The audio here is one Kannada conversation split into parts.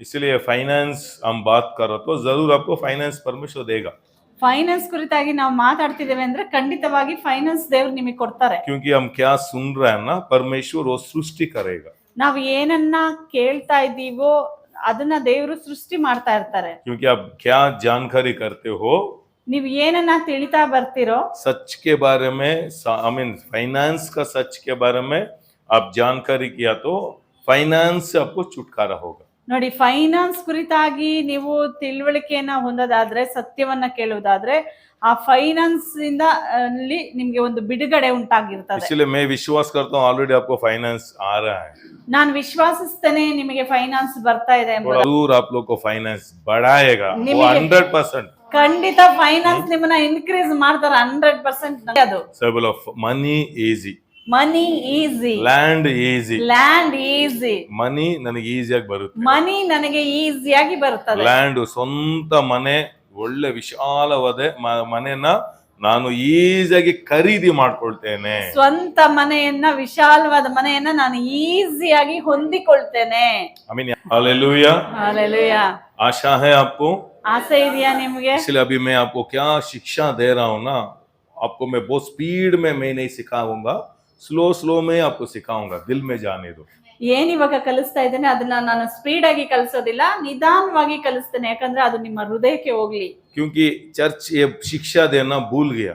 इसलिए फाइनेंस हम बात कर रहे तो जरूर आपको फाइनेंस परमेश्वर देगा, ಫೈನಾನ್ಸ್ ಕುರಿತಾಗಿ ನಾವು ಮಾತಾಡ್ತಿದ್ದೇವೆ ಅಂದ್ರೆ ಖಂಡಿತವಾಗಿ ಫೈನಾನ್ಸ್ ದೇವ್ರು ನಿಮಗೆ ಕೊಡ್ತಾರೆ. क्योंकि हम क्या सुन रहे हैं ना, परमेश्वर वो सृष्टि करेगा. ನಾವು ಏನನ್ನ ಕೇಳ್ತಾ इदीवो ಅದನ್ನ ದೇವರು ಸೃಷ್ಟಿ ಮಾಡ್ತಾ ಇರ್ತಾರೆ. क्योंकि आप क्या जानकारी करते हो, ನೀವು ಏನನ್ನ ತಿಳಿತಾ ಬರ್ತಿರೋ, सच के बारे में, आई मीन फाइनेंस का सच के बारे में आप जानकारी किया तो फाइनेंस से आपको छुटकारा होगा. ನೋಡಿ, ಫೈನಾನ್ಸ್ ಕುರಿತಾಗಿ ನೀವು ತಿಳುವಳಿಕೆಯನ್ನ ಹೊಂದೋದಾದ್ರೆ, ಸತ್ಯವನ್ನ ಕೇಳುವುದಾದ್ರೆ, ಆ ಫೈನಾನ್ಸ್ ಇಂದ ಅಲ್ಲಿ ನಿಮ್ಗೆ ಒಂದು ಬಿಡುಗಡೆ ಉಂಟಾಗಿರ್ತದೆ. इसलिए मैं विश्वास करता हूँ ऑलरेडी आपको फाइनेंस आ रहा है. ನಾನು ವಿಶ್ವಾಸಿಸ್ತೇನೆ ನಿಮಗೆ ಫೈನಾನ್ಸ್ ಬರ್ತಾ ಇದೆ ಎಂಬುದು. जरूर आप लोग को फाइनेंस बढ़ाएगा, वो 100%. ಖಂಡಿತ ಫೈನಾನ್ಸ್ ನಿಮ್ಮನ್ನ ಇನ್ಕ್ರೀಸ್ ಮಾಡ್ತಾರೆ 100%. ಅದು सेबल of money easy, money easy, land easy. Land easy. Money ನನಗೆ ಈಸಿಯಾಗಿ ಬರುತ್ತೆ, ಮನಿ ನನಗೆ ಈಸಿಯಾಗಿ ಬರುತ್ತದೆ. ಲ್ಯಾಂಡ್ ಸ್ವಂತ ಮನೆ, ಒಳ್ಳೆ ವಿಶಾಲವಾದ ಮನೆಯನ್ನ ನಾನು ಈಸಿಯಾಗಿ ಖರೀದಿ ಮಾಡ್ಕೊಳ್ತೇನೆ. ಸ್ವಂತ ಮನೆಯನ್ನ, ವಿಶಾಲವಾದ ಮನೆಯನ್ನ ನಾನು ಈಸಿಯಾಗಿ ಹೊಂದಿಕೊಳ್ತೇನೆ. आमीन, हालेलुया. हालेलुया. आशा है आपको, ಆಸೆ ಇದೆಯಾ ನಿಮಗೆ? इसलिए अभी मैं आपको क्या शिक्षा दे रहा हूँ ना, आपको मैं बहुत स्पीड में मैं नहीं सिखाऊंगा, स्लो में आपको सिखाऊंगा, दिल में जाने दो. ಏನ್ ಇವಾಗ ಕಲಿಸ್ತಾ ಇದ್ದೇನೆ ಅದನ್ನ ನಾನು ಸ್ಪೀಡ್ ಆಗಿ ಕಲಿಸೋದಿಲ್ಲ, ನಿಧಾನವಾಗಿ ಕಲಿಸ್ತೇನೆ, ಯಾಕಂದ್ರೆ ಅದು ನಿಮ್ಮ ಹೃದಯಕ್ಕೆ ಹೋಗ್ಲಿ. क्योंकि चर्च ये शिक्षा देना भूल गया,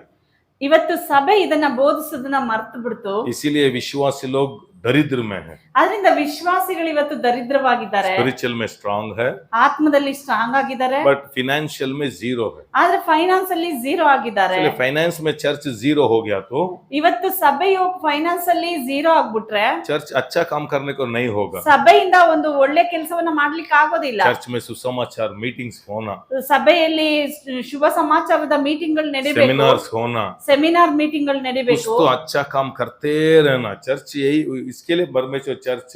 ಇವತ್ತು ಸಭೆ ಇದನ್ನ ಬೋಧಿಸೋದನ್ನ ಮರ್ತು ಬಿಡ್ತು. इसीलिए विश्वासी लोग दरिद्र में है. ಅದರಿಂದ ವಿಶ್ವಾಸಿಗಳು ಇವತ್ತು ದರಿದ್ರವಾಗಿದ್ದಾರೆ. स्पिरिचुअल में स्ट्रांग है, ಆತ್ಮದಲ್ಲಿ ಸ್ಟ್ರಾಂಗ್ ಆಗಿದ್ದಾರೆ, बट फाइनेंशियल में जीरो है. ಆದ್ರೆ ಫೈನಾನ್ಸ್ ಅಲ್ಲಿ ಝೀರೋ ಆಗಿದ್ದಾರೆ. इसलिए फाइनेंस में चर्च जीरो हो गया तो ಇವತ್ತು ಸಭೆಯು ಫೈನಾನ್ಸ್ ಅಲ್ಲಿ ಝೀರೋ ಆಗ್ಬಿಟ್ರೆ चर्च अच्छा काम करने को नहीं होगा. ಸಭೆಯಿಂದ ಒಂದು ಒಳ್ಳೆ ಕೆಲಸವನ್ನ ಮಾಡ್ಲಿಕ್ಕೆ ಆಗೋದಿಲ್ಲ. चर्च में सुसमाचार मीटिंग्स होना, ಸಭೆಯಲ್ಲಿ ಶುಭ ಸಮಾಚಾರದ ಮೀಟಿಂಗ್ ಗಳು ನಡೀಬೇಕು, सेमिनार्स होना, ಸೆಮಿನಾರ್ ಮೀಟಿಂಗ್ ಗಳು कुछ ನಡೀಬೇಕು. तो अच्छा काम करते रहना. चर्च यही, इसके लिए परमेश्वर चर्च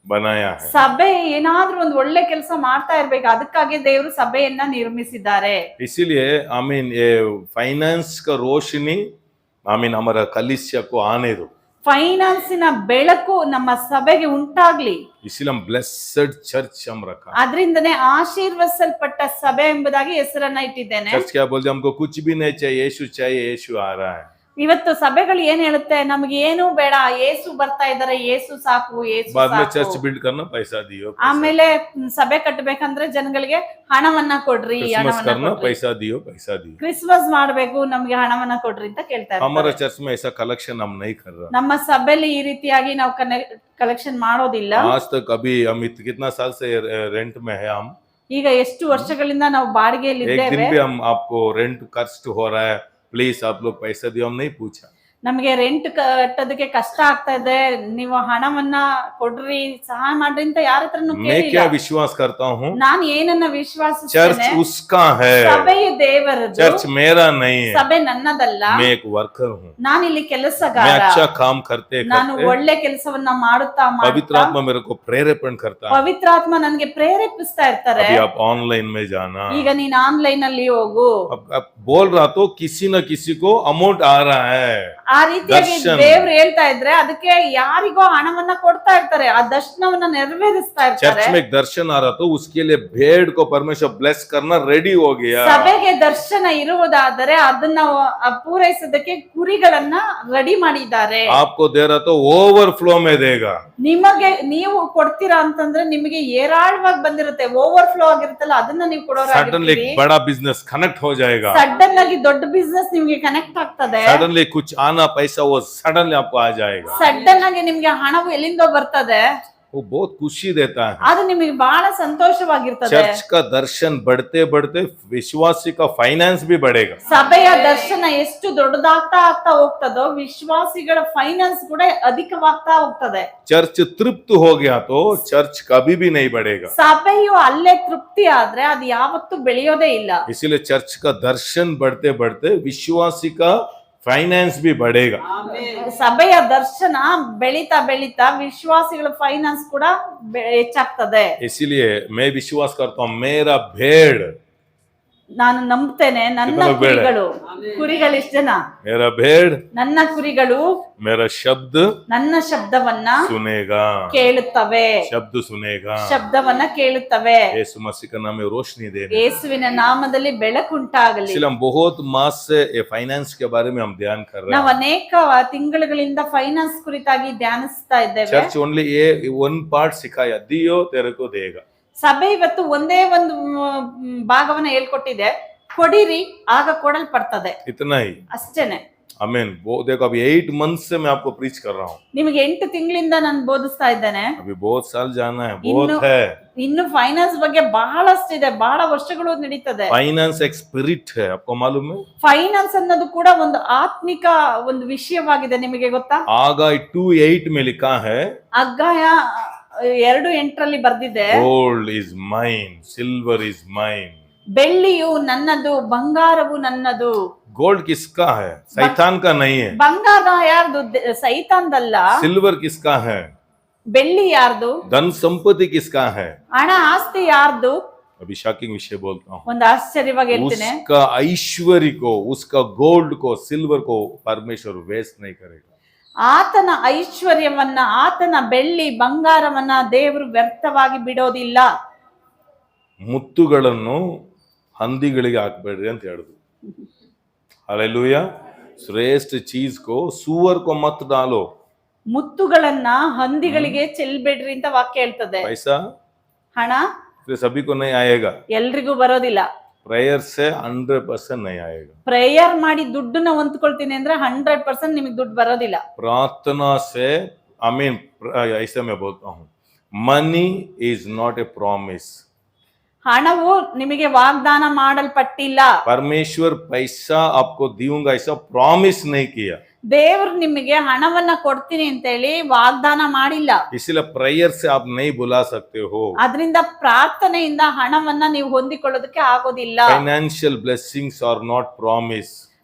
बनाया है. ಸಭೆ ಏನಾದ್ರೂ ಒಂದು ಒಳ್ಳೆ ಕೆಲಸ ಮಾಡ್ತಾ ಇರ್ಬೇಕು, ಅದಕ್ಕಾಗಿ ದೇವರು ಸಭೆಯನ್ನ ನಿರ್ಮಿಸಿದ್ದಾರೆ. इसीलिए आई मीन ये फाइनेंस का रोशनी आई मीन हमारा कलीसिया को आने दो. ಫೈನಾನ್ಸಿನ ಬೆಳಕು ನಮ್ಮ ಸಭೆಗೆ ಉಂಟಾಗ್ಲಿ. इसीलिए हम ब्लेस्ड चर्च हम रखा. ಅದರಿಂದನೇ ಆಶೀರ್ವದಿಸಲ್ಪಟ್ಟ ಸಭೆ ಎಂಬುದಾಗಿ ಹೆಸರನ್ನ ಇಟ್ಟಿದ್ದೇನೆ. चर्च क्या बोलते, हमको कुछ भी नहीं चाहिए, यीशु आ रहा है. ಇವತ್ತು ಸಭೆಗಳು ಏನ್ ಹೇಳುತ್ತೆ, ನಮ್ಗೆ ಏನು ಬೇಡ, ಯೇಸು ಬರ್ತಾ ಇದಾರೆ, ಯೇಸು ಸಾಕು, ಯೇಸು बाद में ಸಾಕು. चर्च बिल्ड करना पैसा दियो, ಆಮೇಲೆ ಸಭೆ ಕಟ್ಟಬೇಕಂದ್ರೆ ಜನಗಳಿಗೆ ಹಣವನ್ನ ಕೊಡ್ರಿ, क्रिसमस ಹಣವನ್ನ करना ಕೊಡ್ರಿ. पैसा दियो. ಕ್ರಿಸ್ಮಸ್ ಮಾಡ್ಬೇಕು, ನಮ್ಗೆ ಹಣವನ್ನ ಕೊಡ್ರಿ ಅಂತ ಕೇಳ್ತಾ हमारा ಇರ್ತಾರೆ. चर्च में ऐसा कलेक्शन हम नहीं कर रहा. ನಮ್ಮ ಸಭೆಯಲ್ಲಿ ಈ ರೀತಿಯಾಗಿ ನಾವು ಕಲೆಕ್ಷನ್ ಮಾಡೋದಿಲ್ಲ. आज तक अभी हम कितना साल से रेंट में है हम, ಈಗ ಎಷ್ಟು ವರ್ಷಗಳಿಂದ ನಾವು ಬಾಡಿಗೆಯಲ್ಲಿ एक दिन ಇದ್ದೇವೆ. भी हम आपको रेंट कष्ट हो रहा है, प्लीज आप लोग पैसा दियो, हम नहीं पूछा. ನಮಗೆ ರೆಂಟ್ ಕಟ್ಟೋದಕ್ಕೆ ಕಷ್ಟ ಆಗ್ತಾ ಇದೆ, ನೀವು ಹಣವನ್ನ ಕೊಡ್ರಿ, ಸಹಾಯ ಮಾಡ್ರಿ ಅಂತ ಯಾರ ಹತ್ರನೂ मैं ಕೇಳಿಲ್ಲ. क्या विश्वास करता हूँ, ನಾನು ಏನನ್ನ चर्च ವಿಶ್ವಾಸಿಸ್ತೇನೆ, उसका है, ಸಭೆಯು ದೇವರದು, चर्च मेरा नहीं है. ಸಭೆ ನನ್ನದಲ್ಲ, मैं एक वर्कर हूँ, ನಾನಿಲ್ಲಿ मैं ಕೆಲಸಗಾರ. अच्छा काम करते ನಾನು करते ಒಳ್ಳೆ ಕೆಲಸವನ್ನ ಮಾಡುತ್ತಾ पवित्र ಮಾಡುತ್ತಾ आत्मा मेरे को प्रेरेपण करता है. ಪವಿತ್ರಾತ್ಮ ನನಗೆ ಪ್ರೇರೇಪಿಸ್ತಾ ಇರ್ತಾರೆ. अभी आप ऑनलाइन में जाना, ಈಗ ನೀನ್ ಆನ್ಲೈನ್ ಅಲ್ಲಿ ಹೋಗು. अब बोल रहा तो किसी न किसी को अमाउंट आ रहा है. ಆ ರೀತಿಯಾಗಿ ದೇವ್ರು ಹೇಳ್ತಾ ಇದ್ರೆ ಅದಕ್ಕೆ ಯಾರಿಗೋ ಹಣವನ್ನ ಕೊಡ್ತಾ ಇರ್ತಾರೆ, ಆ ದರ್ಶನವನ್ನ ನೆರವೇರಿಸ್ತಾ चर्च ಇರ್ತಾರೆ. में एक दर्शन आ रहा तो उसके लिए भेड़ को परमेश्वर ब्लेस करना रेडी हो गया. ಸಭೆಗೆ ದರ್ಶನ ಇರುವುದಾದರೆ ಅದನ್ನ ಪೂರೈಸೋದಕ್ಕೆ ಕುರಿಗಳನ್ನ ರೆಡಿ ಮಾಡಿದ್ದಾರೆ. आपको दे रहा तो ओवरफ्लो में देगा. ನಿಮಗೆ ನೀವು ಕೊಡ್ತೀರಾ ಅಂತಂದ್ರೆ ನಿಮಗೆ ಏರಾಳವಾಗಿ ಬಂದಿರುತ್ತೆ, ಓವರ್ಫ್ಲೋ ಆಗಿರುತ್ತಲ್ಲ, ಅದನ್ನ ನೀವು सडनली ಕೊಡೋರಾಗಿರ್ತೀರಿ. बड़ा बिजनेस कनेक्ट हो जाएगा. ಸಡನ್ ಆಗಿ ದೊಡ್ಡ ಬಿಸ್ನೆಸ್ ನಿಮ್ಗೆ ಕನೆಕ್ಟ್ ಆಗ್ತದೆ. सडनली कुछ आना पैसा वो सडनली आपको आ जाएगा. ಸಡನ್ ಆಗಿ ನಿಮ್ಗೆ ಹಣವು ಎಲ್ಲಿಂದ ಬರ್ತದೆ, वो बहुत खुशी देता है. ಅದು ನಿಮಗೆ ಬಹಳ ಸಂತೋಷವಾಗಿರ್ತದೆ. चर्च का दर्शन बढ़ते बढ़ते विश्वासी का फाइनेंस भी बढ़ेगा. ಸಭೆಯ ದರ್ಶನ ಎಷ್ಟು ದೊಡ್ಡದಾಗ್ತಾ ಆಗ್ತಾ ಹೋಗ್ತದೋ ವಿಶ್ವಾಸಿಗಳ ಫೈನಾನ್ಸ್ ಕೂಡ ಅಧಿಕವಾಗ್ತಾ ಹೋಗ್ತದೆ. चर्च तृप्त हो गया तो चर्च कभी भी नहीं बढ़ेगा. ಸಭೆಯು ಅಲ್ಲೇ ತೃಪ್ತಿ ಆದ್ರೆ ಅದು ಯಾವತ್ತೂ ಬೆಳೆಯೋದೇ ಇಲ್ಲ. इसीलिए चर्च का दर्शन बढ़ते बढ़ते विश्वासी का फाइनेंस भी बढ़ेगा. ಸಭೆಯ ದರ್ಶನ ಬೆಳೀತಾ ಬೆಳೀತಾ ವಿಶ್ವಾಸಿಗಳ ಫೈನಾನ್ಸ್ ಕೂಡ ಹೆಚ್ಚಾಗ್ತದೆ. इसीलिए मैं विश्वास करता हूँ मेरा भेड़ ನಾನು ನಂಬ್ತೇನೆ ನನ್ನ ಕಿತನೋ ಬೇಡ. ಕುರಿಗಳು ಎಷ್ಟು ಜನ? मेरा भेड़ ನನ್ನ ಕುರಿಗಳು मेरा शब्द ನನ್ನ ಶಬ್ದವನ್ನ सुनेगा, ಕೇಳುತ್ತವೆ, शब्द सुनेगा। ಶಬ್ದವನ್ನ ಕೇಳುತ್ತವೆ। यीशु मसीह का नाम में रोशनी देने। ಯೇಸುವಿನ ನಾಮದಲ್ಲಿ ಬೆಳಕುಂಟಾಗಲಿ। इसलिए हम बहुत मास से फाइनेंस के बारे में हम ध्यान कर रहे ನಾವು हैं। ಅನೇಕ ತಿಂಗಳುಗಳಿಂದ ಫೈನಾನ್ಸ್ ಕುರಿತಾಗಿ ಧ್ಯಾನಿಸ್ತಾ ಇದ್ದೇವೆ। चर्च ओनली ये वन पार्ट सिखाया, दियो तेरे को देगा। ಸಭೆ ಇವತ್ತು ಒಂದೇ ಒಂದು ಭಾಗವನ್ನ ಹೇಳ್ಕೊಟ್ಟಿದೆ, ಕೊಡಿರಿ ಆಗ ಕೊಡಲ್ಪಡ್ತದೆ, इतना ही। ಅಷ್ಟೇನೆ। आमीन। वो देखो अभी 8 मंथ से मैं आपको प्रीच कर रहा हूँ। ನಿಮಗೆ 8 ತಿಂಗಳಿಂದ ನಾನು ಬೋಧಿಸ್ತಾ ಇದ್ದೇನೆ। अभी बहुत साल जाना है, बहुत है। ಇನ್ನು ಫೈನಾನ್ಸ್ ಬಗ್ಗೆ ಬಹಳಷ್ಟು ಇದೆ, ಬಹಳ ವರ್ಷಗಳು ನಡೀತದೆ। फाइनेंस एक स्पिरिट है, आपको मालूम है? ಫೈನಾನ್ಸ್ ಅನ್ನೋದು ಕೂಡ ಒಂದು ಆತ್ಮಿಕ ಒಂದು ವಿಷಯವಾಗಿದೆ, ನಿಮಗೆ ಗೊತ್ತಾ? आगाई 2:8 में लिखा है, ಅಗ್ಗಾಯ 2:8 ಬರ್ದಿದೆ, gold is mine, silver is mine. ಬೆಳ್ಳಿಯು ನನ್ನದು, ಬಂಗಾರವು ನನ್ನದು। गोल्ड किसका है? शैतान का नहीं है। ಬಂಗಾರ ಯಾರ್ದು? ಸೈತಾನ್ದಲ್ಲ। सिल्वर किसका है? ಬೆಳ್ಳಿ ಯಾರ್ದು? धन संपत्ति किसका है? ಹಣ ಆಸ್ತಿ ಯಾರ್ದು? अभी शॉकिंग विषय बोलता हूँ। ಒಂದು ಆಶ್ಚರ್ಯವಾಗಿ ಹೇಳ್ತೇನೆ, उसका ऐश्वर्य को, उसका गोल्ड को, सिल्वर को परमेश्वर वेस्ट नहीं करेगा। ಆತನ ಐಶ್ವರ್ಯವನ್ನ, ಆತನ ಬೆಳ್ಳಿ ಬಂಗಾರವನ್ನ ದೇವರು ವ್ಯರ್ಥವಾಗಿ ಬಿಡೋದಿಲ್ಲ। ಮುತ್ತುಗಳನ್ನು ಹಂದಿಗಳಿಗೆ ಹಾಕಬೇಡ್ರಿ ಅಂತ ಹೇಳಿದ್ರು। हालेलुया। श्रेष्ठ चीज को सुअर को मत डालो। ಮುತ್ತುಗಳನ್ನ ಹಂದಿಗಳಿಗೆ ಚೆಲ್ಬೇಡ್ರಿ ಅಂತ ವಾಕ್ಯ ಹೇಳ್ತದೆ। पैसा ಹಣ सभी को नहीं आएगा, ಎಲ್ರಿಗೂ ಬರೋದಿಲ್ಲ। प्रेयर से 100% नहीं आएगा। ಪ್ರೇಯರ್ ಮಾಡಿ ದುಡ್ಡನ್ನ ಹೊಂದ್ಕೊಳ್ತೀನಿ ಅಂದ್ರೆ 100% ನಿಮಗೆ ದುಡ್ಡು ಬರೋದಿಲ್ಲ। प्रार्थना से, आमीन। ऐसे मैं बोलता हूँ, money is not a promise. ಹಣವು ನಿಮಗೆ ವಾಗ್ದಾನ ಮಾಡಲ್ಪಟ್ಟಿಲ್ಲ। परमेश्वर पैसा आपको दूंगा ऐसा प्रॉमिस नहीं किया। ದೇವರು ನಿಮಗೆ ಹಣವನ್ನ ಕೊಡ್ತೀನಿ ಅಂತ ಹೇಳಿ ವಾಗ್ದಾನ ಮಾಡಿಲ್ಲ। इसलिए प्रेयर से आप नहीं बुला सकते हो। ಅದರಿಂದ ಪ್ರಾರ್ಥನೆಯಿಂದ ಹಣವನ್ನ ನೀವು ಹೊಂದಿಕೊಳ್ಳೋದಕ್ಕೆ ಆಗೋದಿಲ್ಲ। Financial blessings are not promise.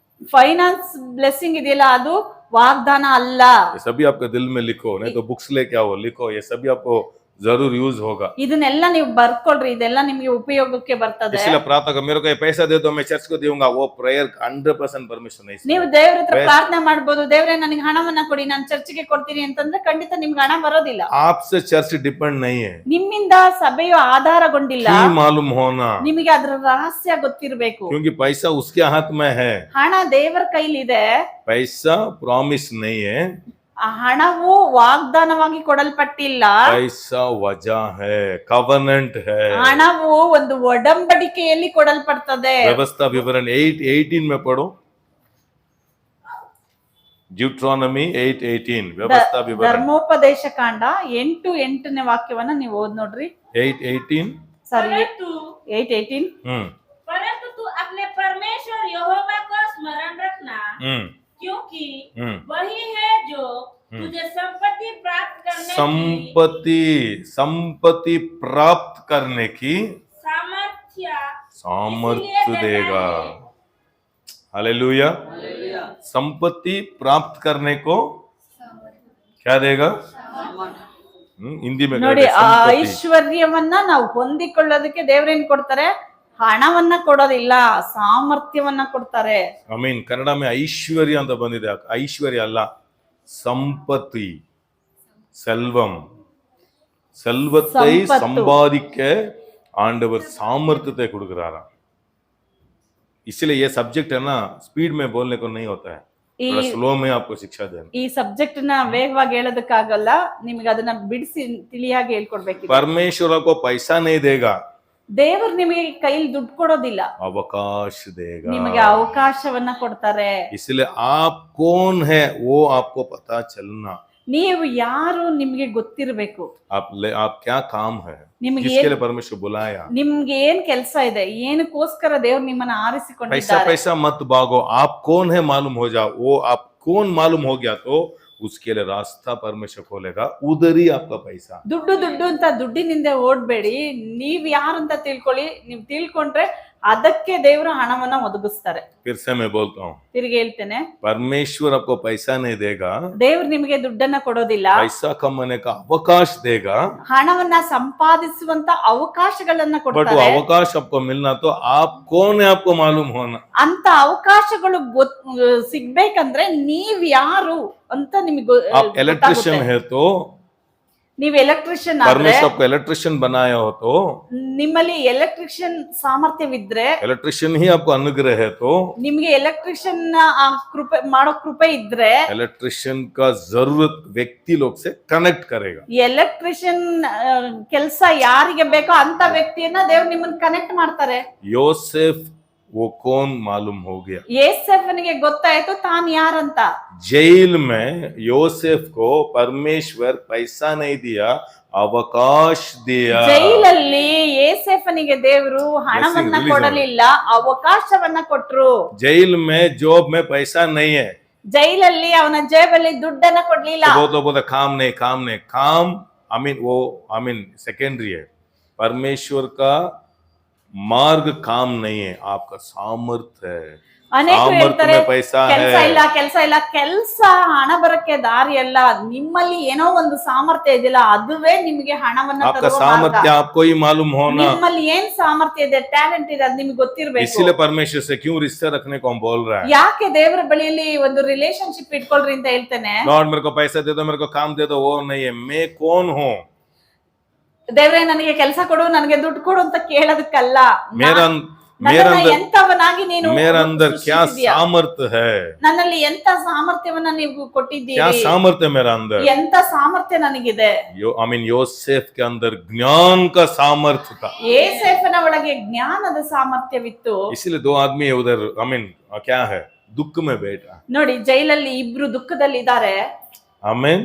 Finance blessing ಇದೆಯಲ್ಲ, ಅದು ವಾಗ್ದಾನ ಅಲ್ಲ। ये सभी आपके दिल में लिखो, नहीं तो बुक्स लेके आओ, लिखो। ये सभी आपको जरूर यूज होगा। ಇದನ್ನೆಲ್ಲ ನೀವು ಬರ್ಕೊಳ್ರಿ, ಇದೆಲ್ಲ ನಿಮಗೆ ಉಪಯೋಗಕ್ಕೆ ಬರ್ತದೆ। इसलिए प्रार्थना को, मेरे को ये पैसा दे दो मैं चर्च को दूंगा, वो प्रेयर 100% परमिशन नहीं। ನೀವು ದೇವರ ಹತ್ರ ಪ್ರಾರ್ಥನೆ ಮಾಡಬಹುದು, ದೇವರೇ ನನಗೆ ಹಣವನ್ನ ಕೊಡಿ, ನಾನು ಚರ್ಚ್ಗೆ ಕೊಡ್ತೀನಿ ಅಂತಂದ್ರೆ ಖಂಡಿತ ನಿಮ್ಗೆ ಹಣ ಬರೋದಿಲ್ಲ। आपसे चर्च डिपेंड नहीं है। ನಿಮ್ಮಿಂದ ಸಭೆಯು ಆಧಾರಗೊಂಡಿಲ್ಲ, की मालूम होना, ನಿಮಗೆ ಅದರ ರಹಸ್ಯ ಗೊತ್ತಿರಬೇಕು। क्योंकि पैसा उसके हाथ में है। ಹಣ ದೇವರ ಕೈಲಿದೆ, पैसा प्रॉमिस नहीं है, ಆ ಹಣವು ವಾಗ್ದಾನವಾಗಿ ಕೊಡಲ್ಪಟ್ಟಿಲ್ಲ। पैसा वजह है, कवनेंट है। ಹಣವು ಒಂದು ಒಡಂಬಡಿಕೆಯಲ್ಲಿ ಕೊಡಲ್ಪಡ್ತದೆ। व्यवस्था विवरण 8:18 में पढ़ो। ड्यूट्रोनमी 8:18 व्यवस्था विवरण। ಧರ್ಮೋಪದೇಶ ಕಾಂಡ 8:8ನೇ ವಾಕ್ಯವನ್ನ ನೀವು ಓದ್ ನೋಡ್ರಿ। 8:18 ಸಾರಿ, परंतु 8:18 परंतु तू अपने परमेश्वर यहोवा का स्मरण रखना, हम्म क्योंकि हम्म वही है जो तुझे संपत्ति प्राप्त करने संपत्ति प्राप्त करने की सामर्थ्य देगा। हालेलुया। संपत्ति प्राप्त करने को क्या देगा? हिंदी में ನೋಡಿ, कहते हैं ಆ संपत्ति। ಐಶ್ವರ್ಯವನ್ನ ನಾವು ಹೊಂದಿಕೊಳ್ಳೋದಕ್ಕೆ ದೇವರೇನ್ ಕೊಡ್ತಾರೆ? ಹಣವನ್ನ ಕೊಡೋದಿಲ್ಲ, ಸಾಮರ್ಥ್ಯವನ್ನ ಕೊಡ್ತಾರೆ। ಆಮೀನ್। ಕನ್ನಡ में ಐಶ್ವರ್ಯ ಅಂತ ಬಂದಿದೆ, ಐಶ್ವರ್ಯ ಅಲ್ಲ, ಸಂಪತ್ತಿ, செல்வம்। செல்வத்தை संपादिக்க आंडवर सामर्थ्यத்தை கொடுக்கிறாராம்। इसलिए ये सब्जेक्ट है ना, स्पीड में बोलने को नहीं होता है, थोड़ा स्लो में आपको शिक्षा देना। ಈ ಸಬ್ಜೆಕ್ಟ್ ನ ವೇಗವಾಗಿ ಹೇಳೋದಕ್ಕಾಗಲ್ಲ, ನಿಮಗೆ ಅದನ್ನ ಬಿಡಿಸಿ ತಿಳಿಯಾಗಿ ಹೇಳ್ಕೊಡ್ಬೇಕು। परमेश्वर को पैसा नहीं देगा, ದೇವರು ನಿಮಗೆ ಕೈಲಿ ದುಡ್ಡು ಕೊಡೋದಿಲ್ಲ, अवकाश देगा। ನಿಮಗೆ ಅವಕಾಶವನ್ನ ಕೊಡ್ತಾರೆ। इसलिए आप कौन है वो आपको पता चलना। ನೀವು ಯಾರು ನಿಮಗೆ ಗೊತ್ತಿರಬೇಕು। आप क्या काम है, ನಿಮಗೆ किसके लिए परमेश्वर बुलाया। ನಿಮ್ಗೆ ಏನ್ ಕೆಲಸ ಇದೆ, ಏನಕ್ಕೋಸ್ಕರ ದೇವ್ರು ನಿಮ್ಮನ್ನ पैसा ಆರಿಸಿಕೊಂಡಿದ್ದಾರೆ। पैसा मत भागो, आप कौन है मालूम हो जाओ। वो आप कौन मालूम हो गया तो उसके लिए रास्ता परमेश्वर खोलेगा, उधर ही आपका पैसा। ದುಡ್ಡು ದುಡ್ಡು ಅಂತ ದುಡ್ಡಿನಿಂದ ಓಡ್ಬೇಡಿ, ನೀವ್ ಯಾರು ಅಂತ ತಿಳ್ಕೊಳ್ಳಿ। ನೀವ್ ತಿಳ್ಕೊಂಡ್ರೆ ಅದಕ್ಕೆ ದೇವರು ಹಣವನ್ನ ಒದಗಿಸ್ತಾರೆ. फिर से मैं बोलता हूँ, ತಿರುಗಿ ಹೇಳ್ತೇನೆ, परमेश्वर आपको पैसा नहीं देगा, ದೇವ್ರು ನಿಮಗೆ ದುಡ್ಡನ್ನ ಕೊಡೋದಿಲ್ಲ, पैसा कमाने का अवकाश देगा, ಹಣವನ್ನ ಸಂಪಾದಿಸುವಂತ ಅವಕಾಶಗಳನ್ನ बट वो ಕೊಡ್ತಾರೆ. अवकाश आपको मिलना तो आप कौन है आपको मालूम होना। ಅಂತ ಅವಕಾಶಗಳು ಸಿಗ್ಬೇಕಂದ್ರೆ ನೀವ್ ಯಾರು ಅಂತ ನಿಮಗೆ आप इलेक्ट्रिशियन है तो ನೀವ್ ಎಲೆಕ್ಟ್ರಿಷಿಯನ್ ಆದ್ರೆ, परमेश्वर आपको इलेक्ट्रिशियन बनाया हो तो, ನಿಮ್ಮಲ್ಲಿ ಎಲೆಕ್ಟ್ರಿಷಿಯನ್ ಸಾಮರ್ಥ್ಯವಿದ್ರೆ, इलेक्ट्रिशियन ही आपको अनुग्रह है तो, ನಿಮ್ಗೆ ಎಲೆಕ್ಟ್ರಿಷಿಯನ್ ಕೃಪೆ ಮಾಡೋ ಕೃಪೆ ಇದ್ರೆ, इलेक्ट्रिशियन का जरूरत व्यक्ति लोग से कनेक्ट करेगा। ಎಲೆಕ್ಟ್ರಿಷಿಯನ್ ಕೆಲಸ ಯಾರಿಗೆ ಬೇಕೋ ಅಂತ ವ್ಯಕ್ತಿಯನ್ನ ದೇವ್ರು ನಿಮ್ಮನ್ನ ಕನೆಕ್ಟ್ ಮಾಡ್ತಾರೆ. योसेफ वो कौन मालूम हो गया। ಯೋಸೇಫನಿಗೆ ಗೊತ್ತಾಯ್ತು ತಾನ್ ಯಾರಂತ. जेल में योसेफ को परमेश्वर पैसा नहीं दिया, अवकाश दिया। ಜೈಲಲ್ಲಿ ಯೋಸೇಫನಿಗೆ ದೇವರು ಹಣವನ್ನ release ಕೊಡಲಿಲ್ಲ, ಅವಕಾಶವನ್ನ ಕೊಟ್ರು. जेल में जॉब में पैसा नहीं है, ಜೈಲಲ್ಲಿ ಅವನ ಜೇಬಲ್ಲಿ ದುಡ್ಡನ್ನ ಕೊಡ್ಲಿಲ್ಲ. बहुत लोग बोलते काम नहीं, काम नहीं, काम आई मीन सेकेंडरी है। परमेश्वर का मार्ग काम नहीं है, आपका सामर्थ्य है। ಅನೇಕರು सामर्थ्य ಹೇಳ್ತಾರೆ में पैसा ಕೆಲಸ है। ಇಲ್ಲ, ಕೆಲಸ ಇಲ್ಲ. ಕೆಲಸ ಹಣ ಬರಕ್ಕೆ ದಾರಿ ಅಲ್ಲ. ನಿಮ್ಮಲ್ಲಿ ಏನೋ ಒಂದು ಸಾಮರ್ಥ್ಯ ಇದೆಯಲ್ಲ, ಅದುವೇ ನಿಮಗೆ ಹಣವನ್ನ आपका ತರುವ ಮಾರ್ಗ. सामर्थ्य आपको ही मालूम होना। ನಿಮ್ಮಲ್ಲಿ ಏನ್ ಸಾಮರ್ಥ್ಯ ಇದೆ, ಟ್ಯಾಲೆಂಟ್ ಇದೆ, ಅದು ನಿಮ್ಗೆ ಗೊತ್ತಿರ್ಬೇಕು. इसीलिए परमेश्वर से क्यों रिश्ते रखने को हम बोल रहे हैं। ಯಾಕೆ ದೇವರ ಬಳಿಯಲ್ಲಿ ಒಂದು ರಿಲೇಶನ್ಶಿಪ್ ಇಟ್ಕೊಳ್ರಿ ಅಂತ ಹೇಳ್ತೇನೆ. लॉर्ड मेरे को पैसा दे दो, मेरे को काम दे दो, वो नहीं है। मैं कौन हूँ? ದೇವ್ರೆ ನನಗೆ ಕೆಲಸ ಕೊಡು, ನನಗೆ ದುಡ್ಡು ಕೊಡು ಅಂತ ಕೇಳೋದಕ್ಕಲ್ಲ. मेरा ನನ್ನನ್ನ ಎಂತವನಾಗಿ ನೀನು मेरा अंदर क्या ಸೃಷ್ಟಿಸಿದ್ಯಾ? सामर्थ्य है, ನನ್ನಲ್ಲಿ ಎಂತ ಸಾಮರ್ಥ್ಯವನ್ನ ನೀವು क्या ಕೊಟ್ಟಿದ್ದೀರಿ, सामर्थ्य मेरा अंदर। ಎಂತ ಸಾಮರ್ಥ್ಯ ನನಗಿದೆ. योसेफ के अंदर ज्ञान का सामर्थ्य था, ಯೋಸೇಫನ ಒಳಗೆ ಜ್ಞಾನದ ಸಾಮರ್ಥ್ಯವಿತ್ತು. इसलिए दो आदमी उधर क्या है, दुख में बैठा। ನೋಡಿ, ಜೈಲಲ್ಲಿ ಇಬ್ರು ದುಃಖದಲ್ಲಿ ಇದ್ದಾರೆ. आमीन।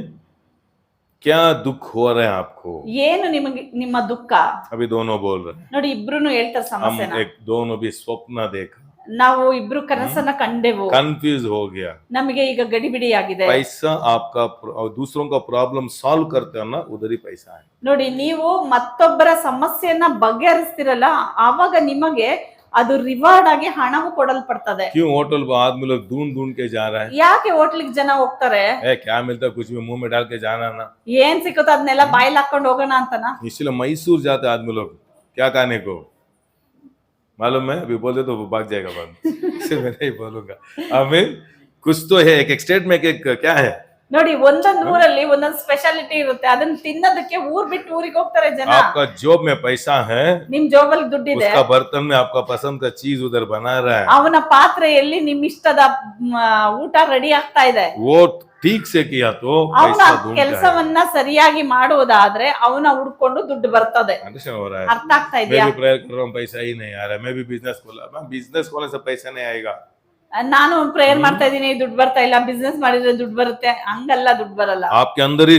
क्या दुख हो रहा है आपको? ಏನು ನಿಮಗೆ ನಿಮ್ಮ ದುಃಖ? अभी दोनों बोल रहे हैं, ನೋಡಿ, ಇಬ್ರುನು ಹೇಳ್ತಾರೆ हम ಸಮಸ್ಯೆನ. दोनों भी स्वप्न देखा, ನಾವು ಇಬ್ರು ಕನಸನ್ನ ಕಂಡೆವು, कंफ्यूज हो गया। ನಮಗೆ ಈಗ ಗಡಿಬಿಡಿ ಆಗಿದೆ. पैसा आपका दूसरों का प्रॉब्लम सॉल्व करते हो ना, उधर ही पैसा है। ನೋಡಿ, ನೀವು ಮತ್ತೊಬ್ಬರ ಸಮಸ್ಯೆಯನ್ನ ಬಗೆಹರಿಸ್ತಿರಲ್ಲ, ಆವಾಗ ನಿಮಗೆ ಅದು ರಿವಾರ್ಡ್ ಆಗಿ ಹಣವು ಕೊಡಲ್ಪಡ್ತದೆ. क्यों होटल पर आदमी लोग ढूंढ ढूंढ के जा रहा है? ಯಾಕೆ ಹೋಟ್ಲಿಗೆ ಜನ ಹೋಗ್ತಾರೆ? क्या मिलता है, कुछ भी मुंह में डाल के जाना ना। ಏನ್ ಸಿಕ್ಕುತ್ತೋ ಅದನ್ನೆಲ್ಲ ಬಾಯಲ್ಲಿ ಹಾಕೊಂಡು ಹೋಗೋಣ ಅಂತನ. इसलिए मैसूर जाते आदमी लोग क्या खाने को, मालूम है? अभी बोले तो वो भाग जाएगा बाद में। इसे मैं नहीं बोलूंगा। आमीन। कुछ तो है, एक स्टेट में एक क्या है, ನೋಡಿ, ಒಂದೊಂದ್ ಊರಲ್ಲಿ ಒಂದೊಂದ್ ಸ್ಪೆಷಾಲಿಟಿ ಇರುತ್ತೆ. ಅದನ್ನ ತಿನ್ನೋದಕ್ಕೆ ಊರ್ ಬಿಟ್ಟು ಊರಿಗೆ ಹೋಗ್ತಾರೆ ಜನ. आपका जॉब में पैसा है, ನಿಮ್ ಜೋಬಲ್ಲಿ ದುಡ್ಡಿದೆ, उसका बर्तन में आपका पसंद का चीज उधर बना रहा है, ಅವನ ಪಾತ್ರೆಯಲ್ಲಿ ನಿಮ್ ಇಷ್ಟದ ಊಟ ರೆಡಿ ಆಗ್ತಾ ಇದೆ. वो ठीक से किया तो ಅವನ पैसा ढूंढता है। ಕೆಲಸವನ್ನ ಸರಿಯಾಗಿ ಮಾಡುವುದಾದ್ರೆ ಅವನ ಹುಡ್ಕೊಂಡು ದುಡ್ಡು ಬರ್ತದೆ. अंडरस्टैंड हो रहा है? ಅರ್ಥ ಆಗ್ತಾ मैं ಇದೆಯಾ? भी प्रेयर कर रहा हूँ, पैसा ही नहीं आ रहा है। मैं भी बिजनेस खोला, बिजनेस खोलने से पैसा नहीं आएगा। ನಾನು प्रेयर ಮಾಡ್ತಾ ಇದೀನಿ, ದುಡ್ಡು ಬರ್ತಾ ಇಲ್ಲ. ಬಿಸ್ನೆಸ್ ಮಾಡಿದ್ರೆ ದುಡ್ಡು ಬರುತ್ತೆ, ಹಂಗಲ್ಲ, ದುಡ್ಡು ಬರಲ್ಲ. आपके अंदर ही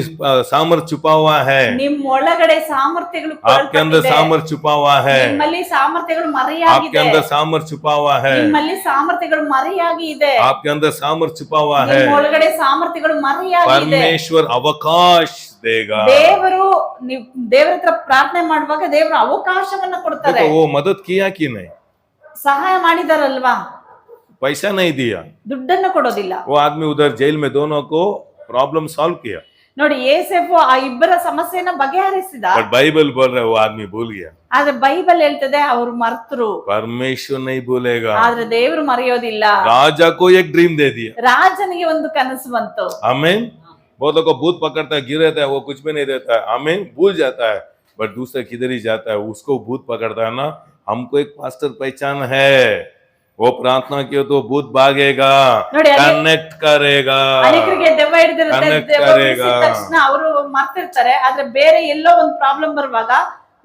सामर्थ्य छुपा हुआ है, ನಿಮ್ ಒಳಗಡೆ ಸಾಮರ್ಥ್ಯಗಳು आपके अंदर सामर्थ्य छुपा हुआ है, ನಿಮ್ಮಲ್ಲಿ ಸಾಮರ್ಥ್ಯಗಳು आपके ಮರೆಯಾಗಿದೆ. अंदर सामर्थ्य छुपा हुआ है, ನಿಮ್ಮಲ್ಲಿ ಸಾಮರ್ಥ್ಯಗಳು ಮರೆಯಾಗಿ ಇದೆ. आपके अंदर सामर्थ्य छुपा हुआ है। ನಿಮ್ ಒಳಗಡೆ ಸಾಮರ್ಥ್ಯಗಳು ಮರೆಯಾಗಿದೆ. परमेश्वर अवकाश देगा। ದೇವರು ನೀವು ದೇವರ ಹತ್ರ ಪ್ರಾರ್ಥನೆ ಮಾಡುವಾಗ ದೇವರು ಅವಕಾಶವನ್ನ ಕೊಡ್ತಾರೆ. देखो वो मदद किया कि नहीं? ಸಹಾಯ ಮಾಡಿದಾರಲ್ವಾ? पैसा नहीं दिया, ದುಡ್ಡನ್ನು ಕೊಡೋದಿಲ್ಲ. वो आदमी उधर जेल में दोनों को प्रॉब्लम सॉल्व किया, ನೋಡಿ, ಯೋಸೇಫು ಆ ಇಬ್ಬರ ಸಮಸ್ಯೆಯನ್ನ ಬಗೆಹರಿಸಿದ. पर बाइबल बोल रहा है वो आदमी भूल गया। ಆದ್ರೆ ಬೈಬಲ್ ಹೇಳ್ತದೆ ಅವರು ಮರ್ತರು. परमेश्वर नहीं भूलेगा। ಆದ್ರೆ ದೇವರು ಮರೆಯೋದಿಲ್ಲ. राजा को एक ड्रीम दे दिया। ರಾಜನಿಗೆ ಒಂದು ಕನಸು ಬಂತು. आमीन। बहुत लोग को भूत पकड़ता है, गिर रहता है, वो कुछ भी नहीं देता है। आमीन। भूल जाता है, बट दूसरा किधर ही जाता है, उसको भूत पकड़ता है ना। हमको एक पास्टर पहचान है, वो प्रार्थना किया तो भूत भागेगा, ನೋಡಿ, कनेक्ट करेगा। ಅನೇಕರಿಗೆ ದೆವ್ವ ಹಿಡಿದಿರುತ್ತೆ. Connect ದೆವ್ವ ಕರೆಗ. ಬಿಡಿಸಿದ ತಕ್ಷಣ ಅವರು ಮರ್ತಿರ್ತಾರೆ. ಆದ್ರೆ ಬೇರೆ ಎಲ್ಲೋ ಒಂದು ಪ್ರಾಬ್ಲಮ್ ಬರುವಾಗ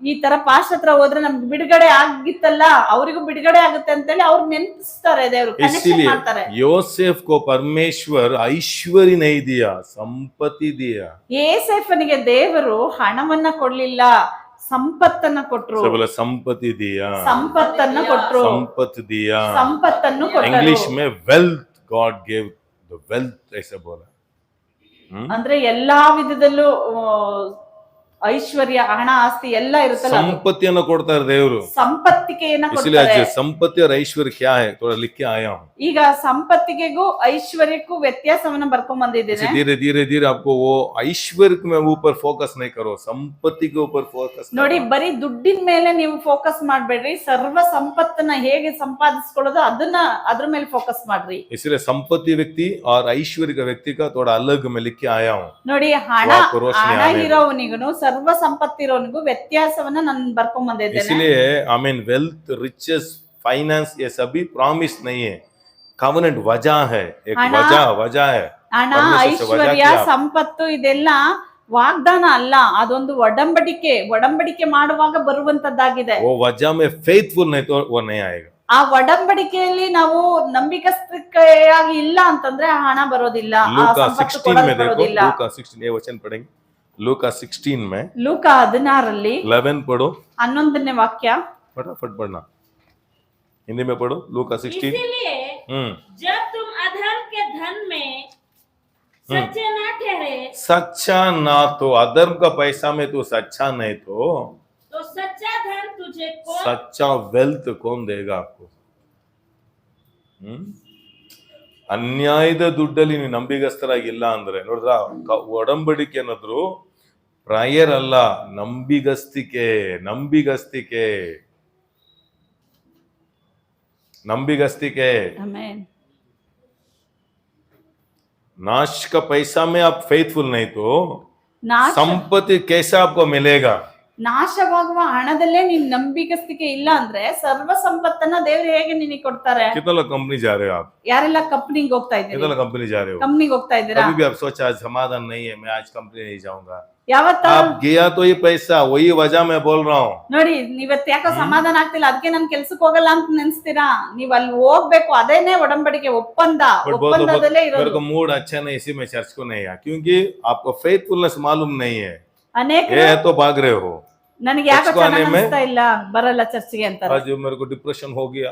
ಈ ತರ ಪಾಸ್ಟ್ ಹತ್ರ ಹೋದ್ರೆ ನಮ್ಗೆ ಬಿಡುಗಡೆ ಆಗಿತ್ತಲ್ಲ, ಅವರಿಗೂ ಬಿಡುಗಡೆ ಆಗುತ್ತೆ ಅಂತೇಳಿ ಅವ್ರು ನೆನಪಿಸ್ತಾರೆ, ದೇವರು ಕನೆಕ್ಷನ್ इसीलिए ಮಾಡ್ತಾರೆ. योसेफ को परमेश्वर ऐश्वर्य नहीं दिया, संपत्ति दिया। ಯೋಸೇಫನಿಗೆ ದೇವರು ಹಣವನ್ನ ಕೊಡ್ಲಿಲ್ಲ, ಸಂಪತ್ತನ್ನ ಕೊಟ್ರು. सब बोला संपत्ति दिया, ಸಂಪತ್ತನ್ನ ಕೊಟ್ರು. संपत्ति दिया। ಸಂಪತ್ತನ್ನು ಕೊಟ್ಟರು. इंग्लिश में wealth, God gave the wealth ऐसे बोला। ಅಂದ್ರೆ ಎಲ್ಲಾ ವಿಧದಲ್ಲೂ ಐಶ್ವರ್ಯ, ಹಣ, ಆಸ್ತಿ ಎಲ್ಲ ಇರುತ್ತಲ್ಲ ಅದು. ಸಂಪತ್ತಿಯನ್ನು ಕೊಡ್ತಾರೆ ದೇವರು. ಸಂಪತ್ತಿಗೆಯನ್ನ इसलिए ಕೊಡ್ತಾರೆ. आज संपत्ति और ऐश्वर्य क्या है थोड़ा लिख के आया हूँ. ಈಗ ಸಂಪತ್ತಿಗೆಗೂ ಐಶ್ವರ್ಯಕ್ಕೂ ವ್ಯತ್ಯಾಸವನ್ನ ಬರ್ಕೊಂಡ್ ಬಂದಿದ್ದೇನೆ. धीरे धीरे धीरे आपको वो ऐश्वर्य में ऊपर फोकस नहीं करो, संपत्ति के ऊपर फोकस ನೋಡಿ, ಬರೀ ದುಡ್ಡಿನ ಮೇಲೆ ನೀವು ಫೋಕಸ್ ಮಾಡ್ಬೇಡ್ರಿ, ಸರ್ವ ಸಂಪತ್ತನ್ನ ಹೇಗೆ ಸಂಪಾದಿಸ್ಕೊಳ್ಳೋದು ಅದ್ರ ಮೇಲೆ ಫೋಕಸ್ ಮಾಡ್ರಿ. इसलिए संपत्ति व्यक्ति और ऐश्वर्य का व्यक्ति का थोड़ा अलग में लिख के आया हूँ. ನೋಡಿ, ಹಣ आपको रोशनी ಹಣ आने दो. ಇರೋವನಿಗೂ ಸರ್ವ ಸಂಪತ್ತಿರೋನಿಗೂ ವ್ಯತ್ಯಾಸವನ್ನ ನಾನು ಬರ್ಕೊಂಡ್ ಬಂದಿದ್ದೇನೆ. इसलिए I mean wealth, riches, finance ये सभी प्रॉमिस नहीं है, कवनेंट वजह है, एक वजह है. ಹಣ, परमेश्वर से वजह ಐಶ್ವರ್ಯ, किया. ಸಂಪತ್ತು ಇದೆಲ್ಲ ವಾಗ್ದಾನ ಅಲ್ಲ, ಅದೊಂದು ಒಡಂಬಡಿಕೆ ಮಾಡುವಾಗ ಬರುವಂತದ್ದಾಗಿದೆ. वो वजह में फेथफुल नहीं तो वो नहीं आएगा. ಆ ಒಡಂಬಡಿಕೆಯಲ್ಲಿ ನಾವು ನಂಬಿಕಸ್ಥಿಕೆಯಾಗಿ ಇಲ್ಲ ಅಂತಂದ್ರೆ ಆ ಹಣ ಬರೋದಿಲ್ಲ, ಆ लूका ಸಂಪತ್ತು 16 में देखो, ಬರೋದಿಲ್ಲ. लूका 16 ये वचन पढ़ेंगे. लूका 16 में ಲೂಕ 16 11 पढ़ो, 11ನೇ ವಾಕ್ಯ. फटाफट पढ़ना, हिंदी में पढ़ो. लूका 16. इसीलिए जब तुम अधर्म के धन में सच्चे न ठहरे, सच्चा ना तो अधर्म का पैसा में तो सच्चा नहीं तो सच्चा धन तुझे कौन सच्चा वेल्थ कौन देगा आपको? ಅನ್ಯಾಯದ ದುಡ್ಡಲ್ಲಿ ನೀವು ನಂಬಿಗಸ್ತರಾಗಿಲ್ಲ ಅಂದ್ರೆ ನೋಡಿದ್ರ, ಒಡಂಬಡಿಕೆ ಅನ್ನೋದ್ರು ಪ್ರಾಯರ್ ಅಲ್ಲ, ನಂಬಿಗಸ್ತಿಕೆ. ಆಮೆನ್. नाश का पैसा में आप फेथफुल नहीं तो ನಾಶ संपत्ति कैसे आपको मिलेगा? ನಾಶವಾಗುವ ಹಣದಲ್ಲೇ ನೀನ್ ನಂಬಿಕಸ್ತಿಕೆ ಇಲ್ಲ ಅಂದ್ರೆ ಸರ್ವ ಸಂಪತ್ತನ್ನ ದೇವ್ರು ಹೇಗೆ ನಿನಗೆ ಕೊಡ್ತಾರೆ? कितना लोग कंपनी जा रहे हो आप? ಯಾರೆಲ್ಲ ಕಂಪ್ನಿಗೆ ಹೋಗ್ತಾ ಇದ್ದೀರಿ? कितना लोग कंपनी जा रहे हो? ಕಂಪ್ನಿಗೆ ಹೋಗ್ತಾ ಇದ್ದೀರಾ? कभी भी आप सोचा आज समाधान नहीं है, मैं आज कंपनी नहीं जाऊंगा? ಯಾವತ್ತ आप गया तो ये पैसा, वही वजह मैं बोल रहा हूँ. ನೋಡಿ, ನೀವತ್ ಯಾಕೋ ಸಮಾಧಾನ ಆಗ್ತಿಲ್ಲ, ಅದಕ್ಕೆ ನನ್ ಕೆಲ್ಸಕ್ಕೆ ಹೋಗಲ್ಲ ಅಂತ ನೆನ್ಸ್ತೀರಾ? ನೀವ್ ಅಲ್ಲಿ ಹೋಗ್ಬೇಕು, ಅದೇನೆ ಒಡಂಬಡಿಕೆ, ಒಪ್ಪಂದದಲ್ಲೇ मेरे ಇರೋದು. को मूड अच्छा नहीं, इसी में चर्च को नहीं आया, क्योंकि आपको फेथफुलनेस मालूम नहीं है. ಅನೇಕ ये है तो भाग रहे हो. ನನಗೆ ಯಾಕೋ ಚರ್ಚ್ಗೆ ಹೋಗೋಣ ಚೆನ್ನಾಗ್ में? ಅನಿಸ್ತಾ ಇಲ್ಲ, ಬರಲ್ಲ ಚರ್ಚ್ಗೆ ಅಂತಾರೆ. आज मेरे को डिप्रेशन हो गया,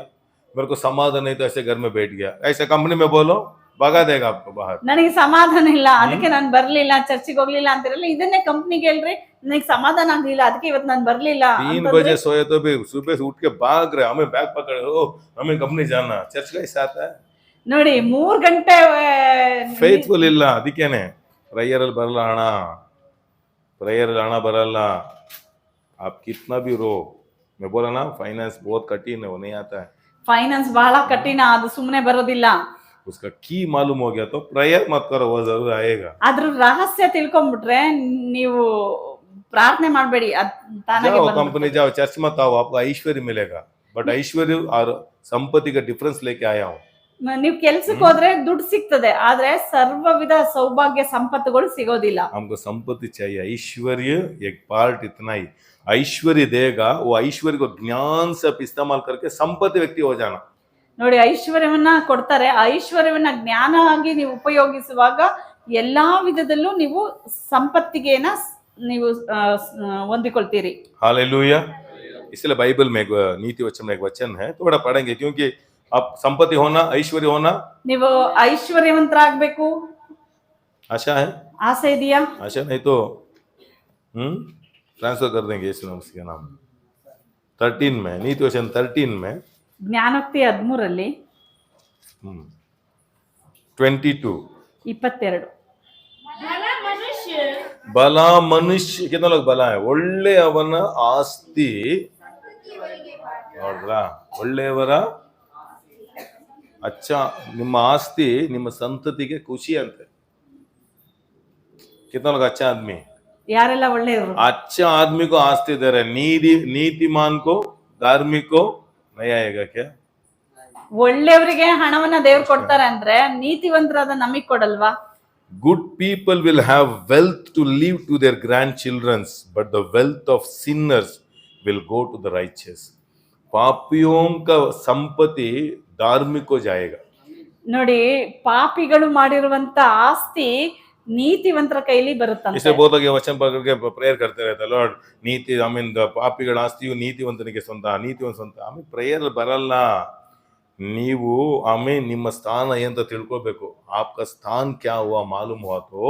मेरे को समाधान नहीं, तो ऐसे घर में बैठ गया, ऐसे कंपनी में बोलो, भगा देगा आपको बाहर. ನನಗೆ ಸಮಾಧಾನ ಇಲ್ಲ, ಅದಕ್ಕೆ ನಾನು ಬರ್ಲಿಲ್ಲ, ಚರ್ಚಿಗೆ ಹೋಗ್ಲಿಲ್ಲ ಅಂತಿರಲ್ಲ, ಇದನ್ನೇ ಕಂಪ್ನಿಗೆ ಹೇಳ್ರಿ, ನನಗೆ ಸಮಾಧಾನ ಆಗ್ಲಿಲ್ಲ, ಅದಕ್ಕೆ ಇವತ್ತು ನಾನು ಬರ್ಲಿಲ್ಲ 3 बजे सोए तो भी सुबह से उठ के भाग रहे, हमें बैग पकड़े, ओ हमें कंपनी जाना, चर्च कैसे आता है? ನೋಡಿ, 3 ಗಂಟೆ ಫೇತ್ಫುಲ್ ಇಲ್ಲ, ಅದಕ್ಕೇನೆ ಪ್ರೇಯರ್ ಅಲ್ಲಿ ಬರಲ್ಲ ಹಣ, प्रेयर लाना बरला. आप कितना भी रो, मैं बोला ना फाइनेंस बहुत कठिन है, वो नहीं आता है. ಫೈನಾನ್ಸ್ ಬಹಳ ಕಠಿಣ, ಅದು ಸುಮ್ಮನೆ ಬರೋದಿಲ್ಲ. उसका की मालूम हो गया तो प्रेयर मत करो, वो जरूर आएगा. ಅದ್ರ ರಹಸ್ಯ ತಿಳ್ಕೊಂಡ್ಬಿಟ್ರೆ ನೀವು ಪ್ರಾರ್ಥನೆ ಮಾಡಬೇಡಿ, ಅದು ತಾನಾಗೆ जाओ ಬಂದ್ಬಿಡುತ್ತೆ. कंपनी जाओ, चर्च मत आओ, आपको ऐश्वर्य मिलेगा. बट ऐश्वर्य और संपत्ति का डिफरेंस लेके आया हूँ. ನೀವು ಕೆಲ್ಸಕ್ಕೆ ಹೋದ್ರೆ ದುಡ್ಡು ಸಿಗ್ತದೆ, ಆದ್ರೆ ಸರ್ವವಿಧ ಸೌಭಾಗ್ಯ ಸಂಪತ್ತುಗಳು ಸಿಗೋದಿಲ್ಲ. हमको संपत्ति चाहिए, ऐश्वर्य एक पार्ट इतना ही. ऐश्वर्य देगा, वो ऐश्वर्य को ज्ञान से इस्तेमाल करके संपत्ति व्यक्ति हो जाना. ನೋಡಿ, ಐಶ್ವರ್ಯವನ್ನ ಕೊಡ್ತಾರೆ, ಐಶ್ವರ್ಯವನ್ನ ಜ್ಞಾನ ಆಗಿ ನೀವು ಉಪಯೋಗಿಸುವಾಗ ಎಲ್ಲಾ ವಿಧದಲ್ಲೂ ನೀವು ಸಂಪತ್ತಿಗೆನ ನೀವು ಹೊಂದಿಕೊಳ್ತೀರಿ. हालेलुया. इसलिए बाइबल में एक नीति वचन में एक वचन है, थोड़ा पढ़ेंगे, क्योंकि अब संपत्ति होना, ऐश्वर्य होना, ನೀವು ಐಶ್ವರ್ಯವಂತರಾಗಬೇಕು आशा है. ಆಸೆ ಇದೆಯಾ? आशा नहीं तो ट्रांसफर कर देंगे यीशु मसीह के नाम में. 13 में, नीति वचन 13 में ಜ್ಞಾನೋಕ್ತಿ 13 22. 22 भला मनुष्य ಬಲ ಮನುಷ್ಯ, कितना लोग ಬಲ है? ಒಳ್ಳೆಯವನ ಆಸ್ತಿ ನೋಡ್ರಾ, ಒಳ್ಳೆಯವರ ಅಚ್ಚ, ನಿಮ್ಮ ಆಸ್ತಿ ನಿಮ್ಮ ಸಂತತಿಗೆ ಖುಷಿ ಅಂತೆ. कितना लोग अच्छा आदमी? ಯಾರೆಲ್ಲ ಒಳ್ಳೆಯವರು? अच्छा आदमी को आस्ती दे रहे, नीतिमान को, धार्मिक को नहीं आएगा क्या? ಒಳ್ಳೆಯವರಿಗೆ ಹಣವನ್ನ ದೇವ್ರು ಕೊಡ್ತಾರೆ ಅಂದ್ರೆ ನೀತಿವಂತರಾದ ನಮಗ್ ಕೊಡಲ್ವಾ? Good people will have wealth to leave to their grandchildren, but the wealth of sinners will go to the righteous. पापियों का संपत्ति धार्मिक को जाएगा. ನೋಡಿ, ಪಾಪಿಗಳು ಮಾಡಿರುವಂತ ಆಸ್ತಿ ನೀತಿವಂತರ ಕೈಲಿ ಬರುತ್ತಂತೆ. इसे बहुत लोग ये वचन पढ़ करके प्रेयर करते रहते, लॉर्ड नीति, आई मीन ಪಾಪಿಗಳ ಆಸ್ತಿಯು ನೀತಿವಂತನಿಗೆ ಸ್ವಂತ, ನೀತಿವಂತ ಸ್ವಂತ. ಆಮೇಲೆ ಪ್ರೇಯರ್ ಬರಲ್ಲ. ನೀವು ಆಮೇಲೆ ನಿಮ್ಮ ಸ್ಥಾನ ಅಂತ ತಿಳ್ಕೋಬೇಕು. आपका स्थान क्या हुआ मालूम हुआ तो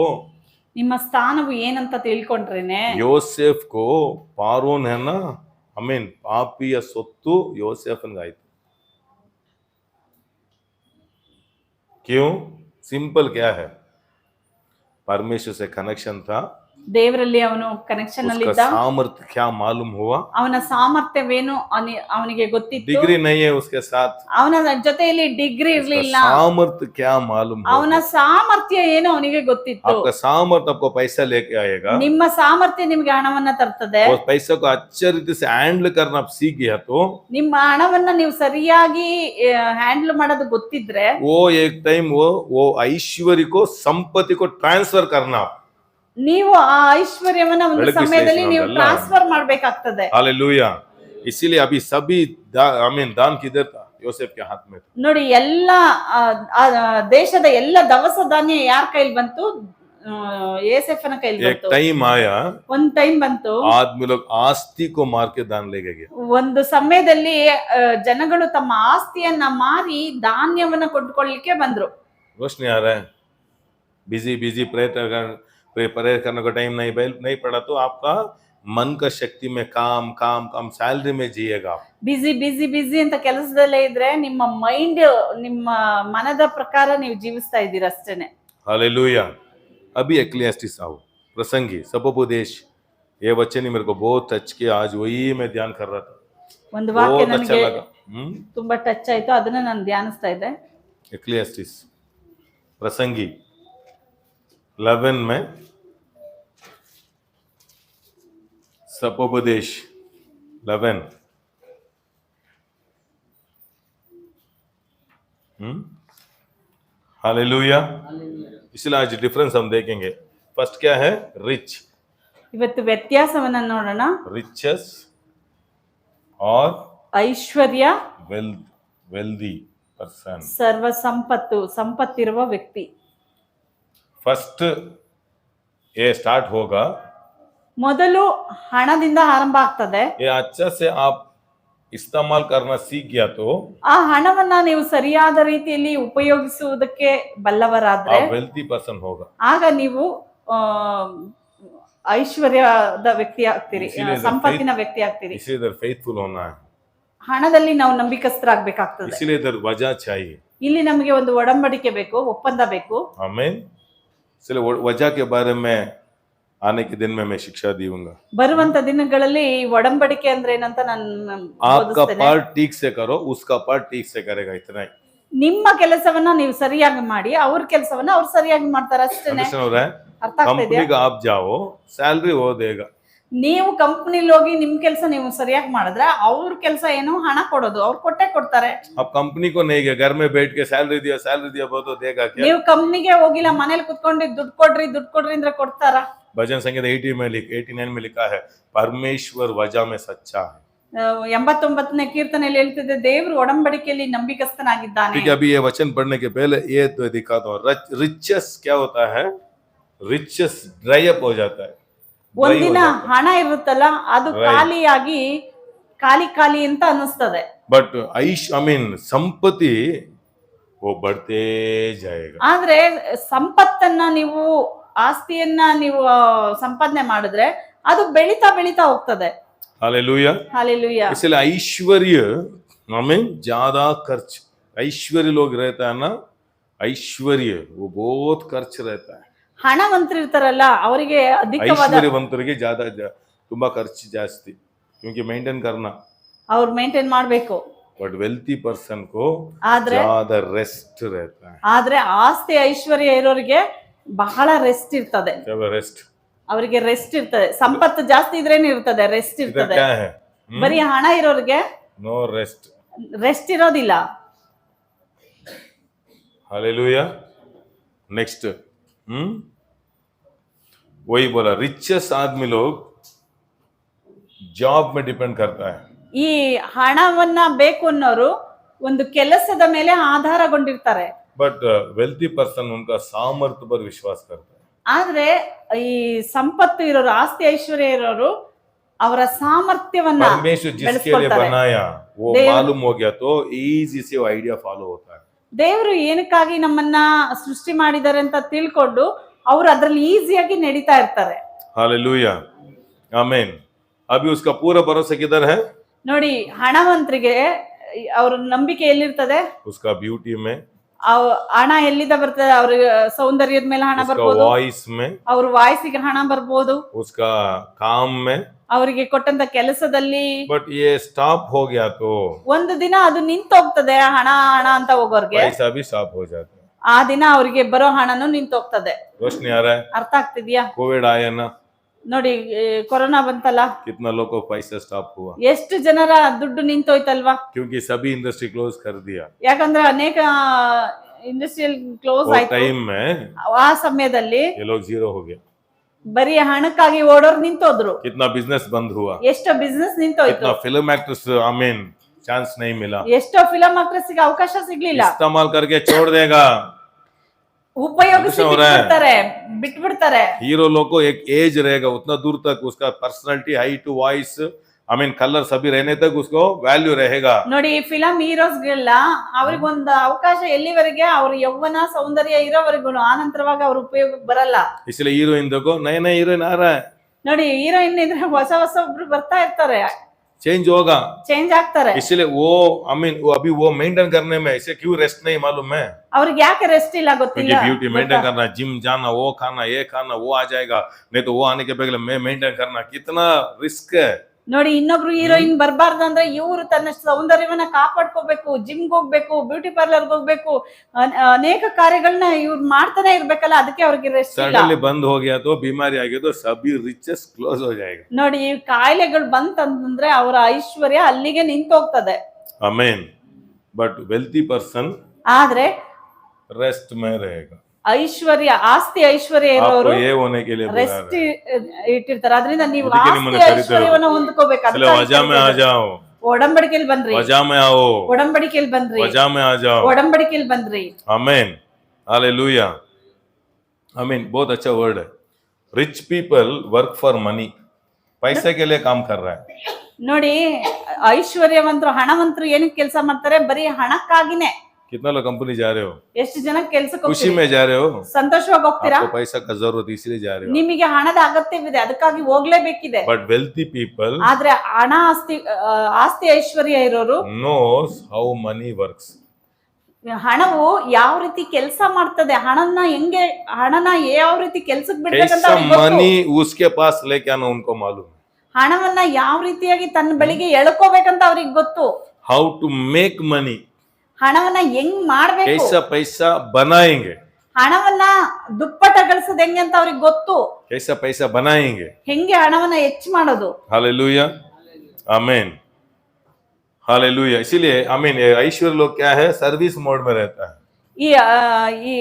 ನಿಮ್ಮ ಸ್ಥಾನವು ಏನಂತ ತಿಳ್ಕೊಂಡ್ರೇನೆ ಯೋಸೆಫ್ ಕೋ ಪಾರೋನ್ है ना ಪಾಪಿಯ ಸೊತ್ತು ಯೋಸೆಫನ್ಗಾಯ್ತು. क्यों? सिंपल क्या है, परमेश्वर से कनेक्शन था, ದೇವರಲ್ಲಿ ಅವನು ಕನೆಕ್ಷನ್ ಅಲ್ಲಿ उसका ಇದ್ದ. सामर्थ्य क्या मालूम हुआ, ಅವನ ಸಾಮರ್ಥ್ಯವೇನು ಅವನಿಗೆ ಗೊತ್ತಿತ್ತು. डिग्री नहीं है उसके साथ, ಅವನ ಜೊತೆಯಲ್ಲಿ ಡಿಗ್ರಿ उसका ಇರ್ಲಿಲ್ಲ. सामर्थ्य क्या मालूम ಅವನ होगा. ಸಾಮರ್ಥ್ಯ ಏನು ಅವನಿಗೆ ಗೊತ್ತಿತ್ತು. आपका सामर्थ्य आपको पैसा लेके आएगा, ನಿಮ್ಮ ಸಾಮರ್ಥ್ಯ ನಿಮ್ಗೆ ಹಣವನ್ನ ತರ್ತದೆ. और पैसा को अच्छे रीति से हैंडल करना आप सीख गया तो ನಿಮ್ಮ ಹಣವನ್ನ ನೀವು ಸರಿಯಾಗಿ ಹ್ಯಾಂಡಲ್ ಮಾಡೋದು ಗೊತ್ತಿದ್ರೆ वो एक टाइम वो ऐश्वर्य को संपत्ति को ट्रांसफर करना. ನೀವು ಆ ಐಶ್ವರ್ಯವನ್ನ ಒಂದು ಬೆಳಗ್ಗೆ ಸಮಯದಲ್ಲಿ ನೀವು ಸೇರಿಸಿಕೊಂಡಲ್ಲ. ಟ್ರಾನ್ಸ್ಫರ್ ಮಾಡ್ಬೇಕಾಗ್ತದೆ. हालेलुया. इसीलिए अभी सभी दान किधर था, योसेफ के हाथ में था. ನೋಡಿ ಎಲ್ಲ ದೇಶದ ಎಲ್ಲ ದವಸ ಧಾನ್ಯ ಯಾರ ಕೈಲಿ ಬಂತು? ಏಸೆಫನ ಕೈಲಿ एक ಬಂತು. टाइम आया ಒಂದ್ ಟೈಮ್ ಬಂತು, आदमी लोग आस्ती को मार के दान लेके गए. ಒಂದು ಸಮಯದಲ್ಲಿ ಜನಗಳು ತಮ್ಮ ಆಸ್ತಿಯನ್ನ ಮಾರಿ ಧಾನ್ಯವನ್ನ ಕೊಂಡ್ಕೊಳ್ಳಿಕ್ಕೆ ಬಂದ್ರು. रोशनी आ रहा है, बिजी प्रेयर करने का टाइम नहीं पड़ा तो आपका मन का शक्ति में काम सैलरी में जिएगा. ಬಿಸಿ ಬಿಸಿ ಬಿಸಿ ಅಂತ ಕೆಲಸದಲ್ಲೇ ಇದ್ರೆ ನಿಮ್ಮ ಮೈಂಡ್ ನಿಮ್ಮ ಮನದ ಪ್ರಕಾರ ನೀವು ಜೀವಿಸ್ತಾ ಇದ್ದೀರಾ ಅಷ್ಟೇನೆ. हालेलुया. अभी एक्लेसियास्टिस आओ, प्रसंगी सपोपदेश, ये वचन ही मेरे को बहुत टच किया, आज वही मैं ध्यान कर रहा था, ಒಂದು ವಾಕ್ಯ बहुत अच्छा ನನಗೆ लगा. ತುಂಬಾ ಟಚ್ ಆಯ್ತು, ಅದನ್ನ ನಾನು ಧ್ಯಾನಿಸ್ತಾ ಇದ್ದೆ. एक्लेसियास्टिस प्रसंगी 11 में सपोपदेश 11 हालेलुया. इसलिए आज डिफरेंस हम देखेंगे. फर्स्ट क्या है, रिच, ಇವತ್ತು ವ್ಯತ್ಯಾಸವನ್ನ ನೋಡೋಣ. रिचेस और ಐಶ್ವರ್ಯ, वेल्दी पर्सन. ಸರ್ವ ಸಂಪತ್ತಿರುವ ವ್ಯಕ್ತಿ. फर्स्ट ये स्टार्ट होगा, ಮೊದಲು ಹಣದಿಂದ ಆರಂಭ ಆಗ್ತದೆ. ये अच्छा से आप इस्तेमाल करना सीख गया तो ಆ ಹಣವನ್ನ ನೀವು ಸರಿಯಾದ ರೀತಿಯಲ್ಲಿ ಉಪಯೋಗಿಸುವುದಕ್ಕೆ ಬಲ್ಲವರಾದ್ರೆ आप वेल्दी पर्सन होगा. ಆಗ ನೀವು ಐಶ್ವರ್ಯದ ವ್ಯಕ್ತಿ ಆಗ್ತೀರಿ, ಸಂಪತ್ತಿನ ವ್ಯಕ್ತಿ ಆಗ್ತೀರಿ. इसलिए इधर फेथफुल होना है, ಹಣದಲ್ಲಿ ನಾವು ನಂಬಿಕಸ್ಥರಾಗಬೇಕಾಗ್ತದೆ. इसलिए इधर वजह चाहिए. ಇಲ್ಲಿ ನಮಗೆ ಒಂದು ಒಡಂಬಡಿಕೆ ಬೇಕು, ಒಪ್ಪಂದ ಬೇಕು. आमीन. इसलिए वजह के बारे में आने के दिन में मैं शिक्षा दूंगा. ಬರುವಂತ ದಿನಗಳಲ್ಲಿ ಈ ಒಡಂಬಡಿಕೆ ಅಂದ್ರೆ ಏನಂತ ನಾನು आपका ಬೋಧಿಸ್ತೇನೆ. पार्ट ठीक से करो, उसका पार्ट ठीक से करेगा, इतना ही. ನಿಮ್ಮ ಕೆಲಸವನ್ನ ನೀವು ಸರಿಯಾಗಿ ಮಾಡಿ, ಅವ್ರ ಕೆಲಸವನ್ನ ಅವ್ರು ಸರಿಯಾಗಿ ಮಾಡ್ತಾರೆ ಅಷ್ಟೇನೆ. अंडरस्टैंड हो रहा है? ಅರ್ಥ ಆಗ್ತಾ कंपनी ಇದೆಯಾ? का आप जाओ, सैलरी वो देगा. ನೀವು ಕಂಪನಿಲಿ ಹೋಗಿ ನಿಮ್ ಕೆಲಸ ನೀವು ಸರಿಯಾಗಿ ಮಾಡಿದ್ರೆ ಅವ್ರ ಕೆಲಸ ಏನು, ಹಣ ಕೊಡೋದು ಅವ್ರು ಕೊಟ್ಟೆ ಕೊಡ್ತಾರೆ. अब कंपनी को नहीं गया, घर में बैठ के सैलरी दिया वो तो देगा क्या? ನೀವು ಕಂಪ್ನಿಗೆ ಹೋಗಿಲ್ಲ, ಮನೇಲಿ ಕುತ್ಕೊಂಡು ದುಡ್ಡು ಕೊಡ್ರಿ ಅಂದ್ರೆ ಕೊಡ್ತಾರ? भजन संगीत 89 में लिखा है, परमेश्वर वजह में सच्चा है. 89ನೇ ಕೀರ್ತನೆಯಲ್ಲಿ ಹೇಳ್ತಿದೆ, ದೇವರು ಒಡಂಬಡಿಕೆಯಲ್ಲಿ ನಂಬಿಕಸ್ಥನಾಗಿದ್ದಾನೆ. ठीक है, अभी ये वचन पढ़ने के पहले ये तो दिखाता हूँ. रिचेस क्या होता है? रिचेस ड्राई अप हो जाता है. ಒಂದಿನ ಹಣ ಇರುತ್ತಲ್ಲ, ಅದು ಖಾಲಿಯಾಗಿ ಖಾಲಿ ಅಂತ ಅನ್ನಿಸ್ತದೆ. बट संपत्ति वो बढ़ते जाएगा. ಆದ್ರೆ ಸಂಪತ್ತನ್ನ ನೀವು, ಆಸ್ತಿಯನ್ನ ನೀವು ಸಂಪಾದನೆ ಮಾಡಿದ್ರೆ ಅದು ಬೆಳಿತಾ ಹೋಗ್ತದೆ. हालेलुया. हालेलुया. इसलिए ऐश्वर्य ज्यादा खर्च, ऐश्वर्य लोग रहता है ना, ऐश्वर्य वो बहुत खर्च रहता है. ಹಣವಂತರಿರ್ತಾರಲ್ಲ ಅವರಿಗೆ ಅಧಿಕವಾದ, ಐಶ್ವರ್ಯವಂತರಿಗೆ ತುಂಬಾ ಖರ್ಚು ಜಾಸ್ತಿ, क्योंकि मेंटेन करना, ಅವ್ರು ಮೇಂಟೈನ್ ಮಾಡ್ಬೇಕು. बट वेल्थी पर्सन को ಆದ್ರೆ ज्यादा रेस्ट रहता है. ಆದ್ರೆ ಆಸ್ತಿ ಐಶ್ವರ್ಯ ಇರೋರಿಗೆ ಬಹಳ ರೆಸ್ಟ್ ಇರ್ತದೆ. रेस्ट, ಅವರಿಗೆ ರೆಸ್ಟ್ ಇರ್ತದೆ. ಸಂಪತ್ತು ಜಾಸ್ತಿ ಇದ್ರೇನೆ ಇರ್ತದೆ, ರೆಸ್ಟ್ इधर ಇರ್ತದೆ. क्या है? ಬರೀ ಹಣ ಇರೋರಿಗೆ नो रेस्ट. ರೆಸ್ಟ್ ಇರೋದಿಲ್ಲ. हालेलुया. नेक्स्ट वही बोला, रिचेस्ट आदमी लोग जॉब में डिपेंड करता है. ಈ ಹಣವನ್ನ ಬೇಕು ಅನ್ನೋರು ಒಂದು ಕೆಲಸದ ಮೇಲೆ ಆಧಾರಗೊಂಡಿರ್ತಾರೆ. बट वेल्थी पर्सन उनका सामर्थ्य पर विश्वास करता है. ಆದ್ರೆ ಈ ಸಂಪತ್ತು ಇರೋರು, ಆಸ್ತಿ ಐಶ್ವರ್ಯ ಇರೋರು ಅವರ ಸಾಮರ್ಥ್ಯವನ್ನ परमेश्वर जिसके लिए बनाया वो मालूम हो गया तो इजी से वो आइडिया फॉलो होता है. ದೇವರು ಏನಕ್ಕಾಗಿ ನಮ್ಮನ್ನ ಸೃಷ್ಟಿ ಮಾಡಿದ್ದಾರೆ ಅಂತ ತಿಳ್ಕೊಂಡು ಅವ್ರು ಅದ್ರಲ್ಲಿ ಈಸಿಯಾಗಿ ನಡೀತಾ ಇರ್ತಾರೆ. हालेलुया आमीन। अभी उसका पूरा भरोसा किधर है? ನೋಡಿ, ಹಣವಂತರಿಗೆ ಅವ್ರ ನಂಬಿಕೆ ಎಲ್ಲಿರ್ತದೆ? उसका ब्यूटी में, ಹಣ ಎಲ್ಲಿಂದ ಬರ್ತದೆ? ಅವ್ರ ಸೌಂದರ್ಯದ ಮೇಲೆ ಹಣ उसका ಬರ್ಬೋದು, वॉइस में, ಅವ್ರ ವಾಯ್ಸಿಗೆ ಹಣ ಬರ್ಬೋದು, उसका काम में। ಅವರಿಗೆ ಕೊಟ್ಟಂತ ಕೆಲಸದಲ್ಲಿ. बट ये स्टॉप हो गया तो ಒಂದು ದಿನ ಅದು ನಿಂತೋಗ್ತದೆ, ಹಣ ಹಣ ಅಂತ ಹೋಗೋರ್ಗೆ पैसा भी स्टॉप हो जाता है। ಆ ದಿನ ಅವ್ರಿಗೆ ಬರೋ ಹಣನು ನಿಂತೋಗ್ತದೆ. रोशनी आ रहा है? ಅರ್ಥ ಆಗ್ತಿದ್ಯಾ? कोविड आया ना, ನೋಡಿ, ಕೊರೋನಾ ಬಂತಲ್ಲ, कितना लोगों को पैसा स्टॉप हुआ? ಎಷ್ಟು ಜನರ ದುಡ್ಡು ನಿಂತೋಯ್ತಲ್ವಾ? क्योंकि सभी इंडस्ट्री क्लोज कर दिया। ಯಾಕಂದ್ರೆ ಅನೇಕ ಇಂಡಸ್ಟ್ರಿಯಲ್ ಕ್ಲೋಸ್ वो ಆಯ್ತು. टाइम में ಆ ಸಮಯದಲ್ಲಿ ये लोग जीरो हो गया। ಬರೀ ಹಣಕ್ಕಾಗಿ ಓಡೋರು ನಿಂತೋದ್ರು. कितना बिजनेस बंद हुआ, ಎಷ್ಟೋ ಬಿಸ್ನೆಸ್ ನಿಂತೋಯ್ತು, कितना फिल्म एक्टर्स आमीन चांस नहीं मिला। ಎಷ್ಟೋ ಫಿಲಂ ಆಕ್ಟ್ರೆಸ್ಗೆ ಅವಕಾಶ ಸಿಗ್ಲಿಲ್ಲ. इस्तेमाल करके छोड़ देगा। ಉಪಯೋಗಿಸಿ ಬಿಟ್ಬಿಡ್ತಾರೆ, ಬಿಟ್ಬಿಡ್ತಾರೆ. हीरो लोग को एक एज रहेगा, उतना दूर तक उसका पर्सनालिटी, हाइट, वॉइस, आमीन कलर सभी रहने तक उसको वैल्यू रहेगा। ನೋಡಿ, ಫಿಲಂ ಹೀರೋಸ್ಗೆಲ್ಲ ಅವ್ರಿಗೊಂದು ಅವಕಾಶ ಎಲ್ಲಿವರೆಗೆ ಅವ್ರ ಯೌವನ ಸೌಂದರ್ಯ ಇರೋವರೆಗೂ, ಆನಂತರವಾಗಿ ಅವ್ರ ಉಪಯೋಗಕ್ಕೆ ಬರಲ್ಲ. इसलिए हीरोइन देखो, नए नए हीरोइन आ रहा है, ನೋಡಿ, ಹೀರೋಯಿನ್ ಇದ್ರೆ ಹೊಸ ಹೊಸ ಒಬ್ರು ಬರ್ತಾ ಇರ್ತಾರೆ, चेंज होगा। ಚೇಂಜ್ ಆಗ್ತಾರೆ. इसलिए वो आमीन वो अभी वो मेंटेन करने में इसे क्यों रेस्ट नहीं मालूम है? ಅವ್ರಿಗೆ ಯಾಕೆ ರೆಸ್ಟ್ ಇಲ್ಲ ಗೊತ್ತಿಲ್ಲ. क्योंकि ब्यूटी मेंटेन करना, जिम जाना, वो खाना, ये खाना, वो आ जाएगा, नहीं तो वो आने के पहले मैं मेंटेन करना, कितना रिस्क है। ನೋಡಿ, ಇನ್ನೊಬ್ರು ಹೀರೋಯಿನ್ ಬರ್ಬಾರ್ದು ಅಂದ್ರೆ ಇವ್ರು ತನ್ನ ಸೌಂದರ್ಯವನ್ನ ಕಾಪಾಡ್ಕೋಬೇಕು, ಜಿಮ್ಗೆ ಹೋಗ್ಬೇಕು, ಬ್ಯೂಟಿ ಪಾರ್ಲರ್ಗೆ ಹೋಗ್ಬೇಕು, ಅನೇಕ ಕಾರ್ಯಗಳನ್ನ ಇವ್ರು ಮಾಡ್ತಾನೆ ಇರ್ಬೇಕಲ್ಲ, ಅದಕ್ಕೆ ಅವ್ರಿಗೆ ರೆಸ್ಟ್ ಇಲ್ಲ. सडनली बंद हो गया तो बीमारी आ गई तो सभी रिचेस क्लोज हो जाएगा। ನೋಡಿ, ಈ ಕಾಯಿಲೆಗಳು ಬಂತಂದ್ರೆ ಅವರ ಐಶ್ವರ್ಯ ಅಲ್ಲಿಗೆ ನಿಂತೋಗ್ತದೆ. आमीन। बट वेल्थी पर्सन ಆದ್ರೆ रेस्ट में रहेगा। ಐಶ್ವರ್ಯ, ಆಸ್ತಿ ಐಶ್ವರ್ಯ ಇರೋರು आपको ये होने के लिए बुला ರೆಸ್ಟ್ रहे हैं। ಇಟ್ಟಿರ್ತಾರೆ. ಅದರಿಂದ ನೀವು ಅದಕ್ಕೆ ಆಸ್ತಿ ನಿಮ್ಮನ್ನ ಕರೀತಾರೆ. ಐಶ್ವರ್ಯವನ್ನ ಹೊಂದ್ಕೋಬೇಕು. चलो वजह में आ जाओ, ಒಡಂಬಡಿಕೆಯಲ್ಲಿ ಬನ್ರಿ, वजह में आओ, ಒಡಂಬಡಿಕೆಯಲ್ಲಿ ಬನ್ರಿ, वजह में आ जाओ। ಒಡಂಬಡಿಕೆಯಲ್ಲಿ ಬನ್ರಿ. आमीन हालेलुया आमीन। बहुत अच्छा वर्ड है। Rich people work for money, पैसे के लिए काम कर रहा है। ನೋಡಿ, ಐಶ್ವರ್ಯವಂತರು, ಹಣವಂತರು ಏನಕ್ಕೆ ಕೆಲಸ ಮಾಡ್ತಾರೆ? ಬರೀ ಹಣಕ್ಕಾಗಿನೇ. कितना लोग कंपनी जा रहे हो? ಎಷ್ಟು ಜನ ಕೆಲ್ಸಕ್ಕೆ खुशी ಹೋಗ್ತೀರಿ? में जा रहे हो? ಸಂತೋಷವಾಗಿ ಹೋಗ್ತೀರಾ? आपको पैसा का जरूरत इसलिए जा रहे हो। ನಿಮಗೆ ಹಣದ ಅಗತ್ಯವಿದೆ, ಅದಕ್ಕಾಗಿ ಹೋಗ್ಲೇಬೇಕಿದೆ. बट वेल्थी पीपल ಆದ್ರೆ ಹಣ, ಆಸ್ತಿ ಐಶ್ವರ್ಯ ಇರೋರು knows how money works। ಹಣವು ಯಾವ ರೀತಿ ಕೆಲಸ ಮಾಡ್ತದೆ, ಹಣನ ಯಾವ ರೀತಿ ಕೆಲ್ಸಕ್ಕೆ ಬಿಡ್ಬೇಕಂತ कैसा ಅವ್ರಿಗೆ ಗೊತ್ತು. मनी उसके पास लेके आना उनको मालूम है। ಹಣವನ್ನ ಯಾವ ರೀತಿಯಾಗಿ ತನ್ನ ಬಳಿಗೆ ಎಳ್ಕೋಬೇಕಂತ ಅವ್ರಿಗೆ ಗೊತ್ತು. हाउ टू मेक मनी, ಹಣವನ್ನ ಹೆಂಗ್ ಮಾಡ್ಬೇಕು, कैसा पैसा बनाएंगे, ಹಣವನ್ನ ದುಪ್ಪಟ್ಟಗೊಳಿಸೋದು ಹೆಂಗೆ ಅಂತ ಅವ್ರಿಗೆ ಗೊತ್ತು. कैसा पैसा बनाएंगे। ಹೆಂಗೆ ಹಣವನ್ನ ಹೆಚ್ಚು ಮಾಡೋದು. हालेलुया आमीन हालेलुया। इसीलिए आमीन ऐश्वर्य लोग क्या है, सर्विस मोड में रहता है। ಈ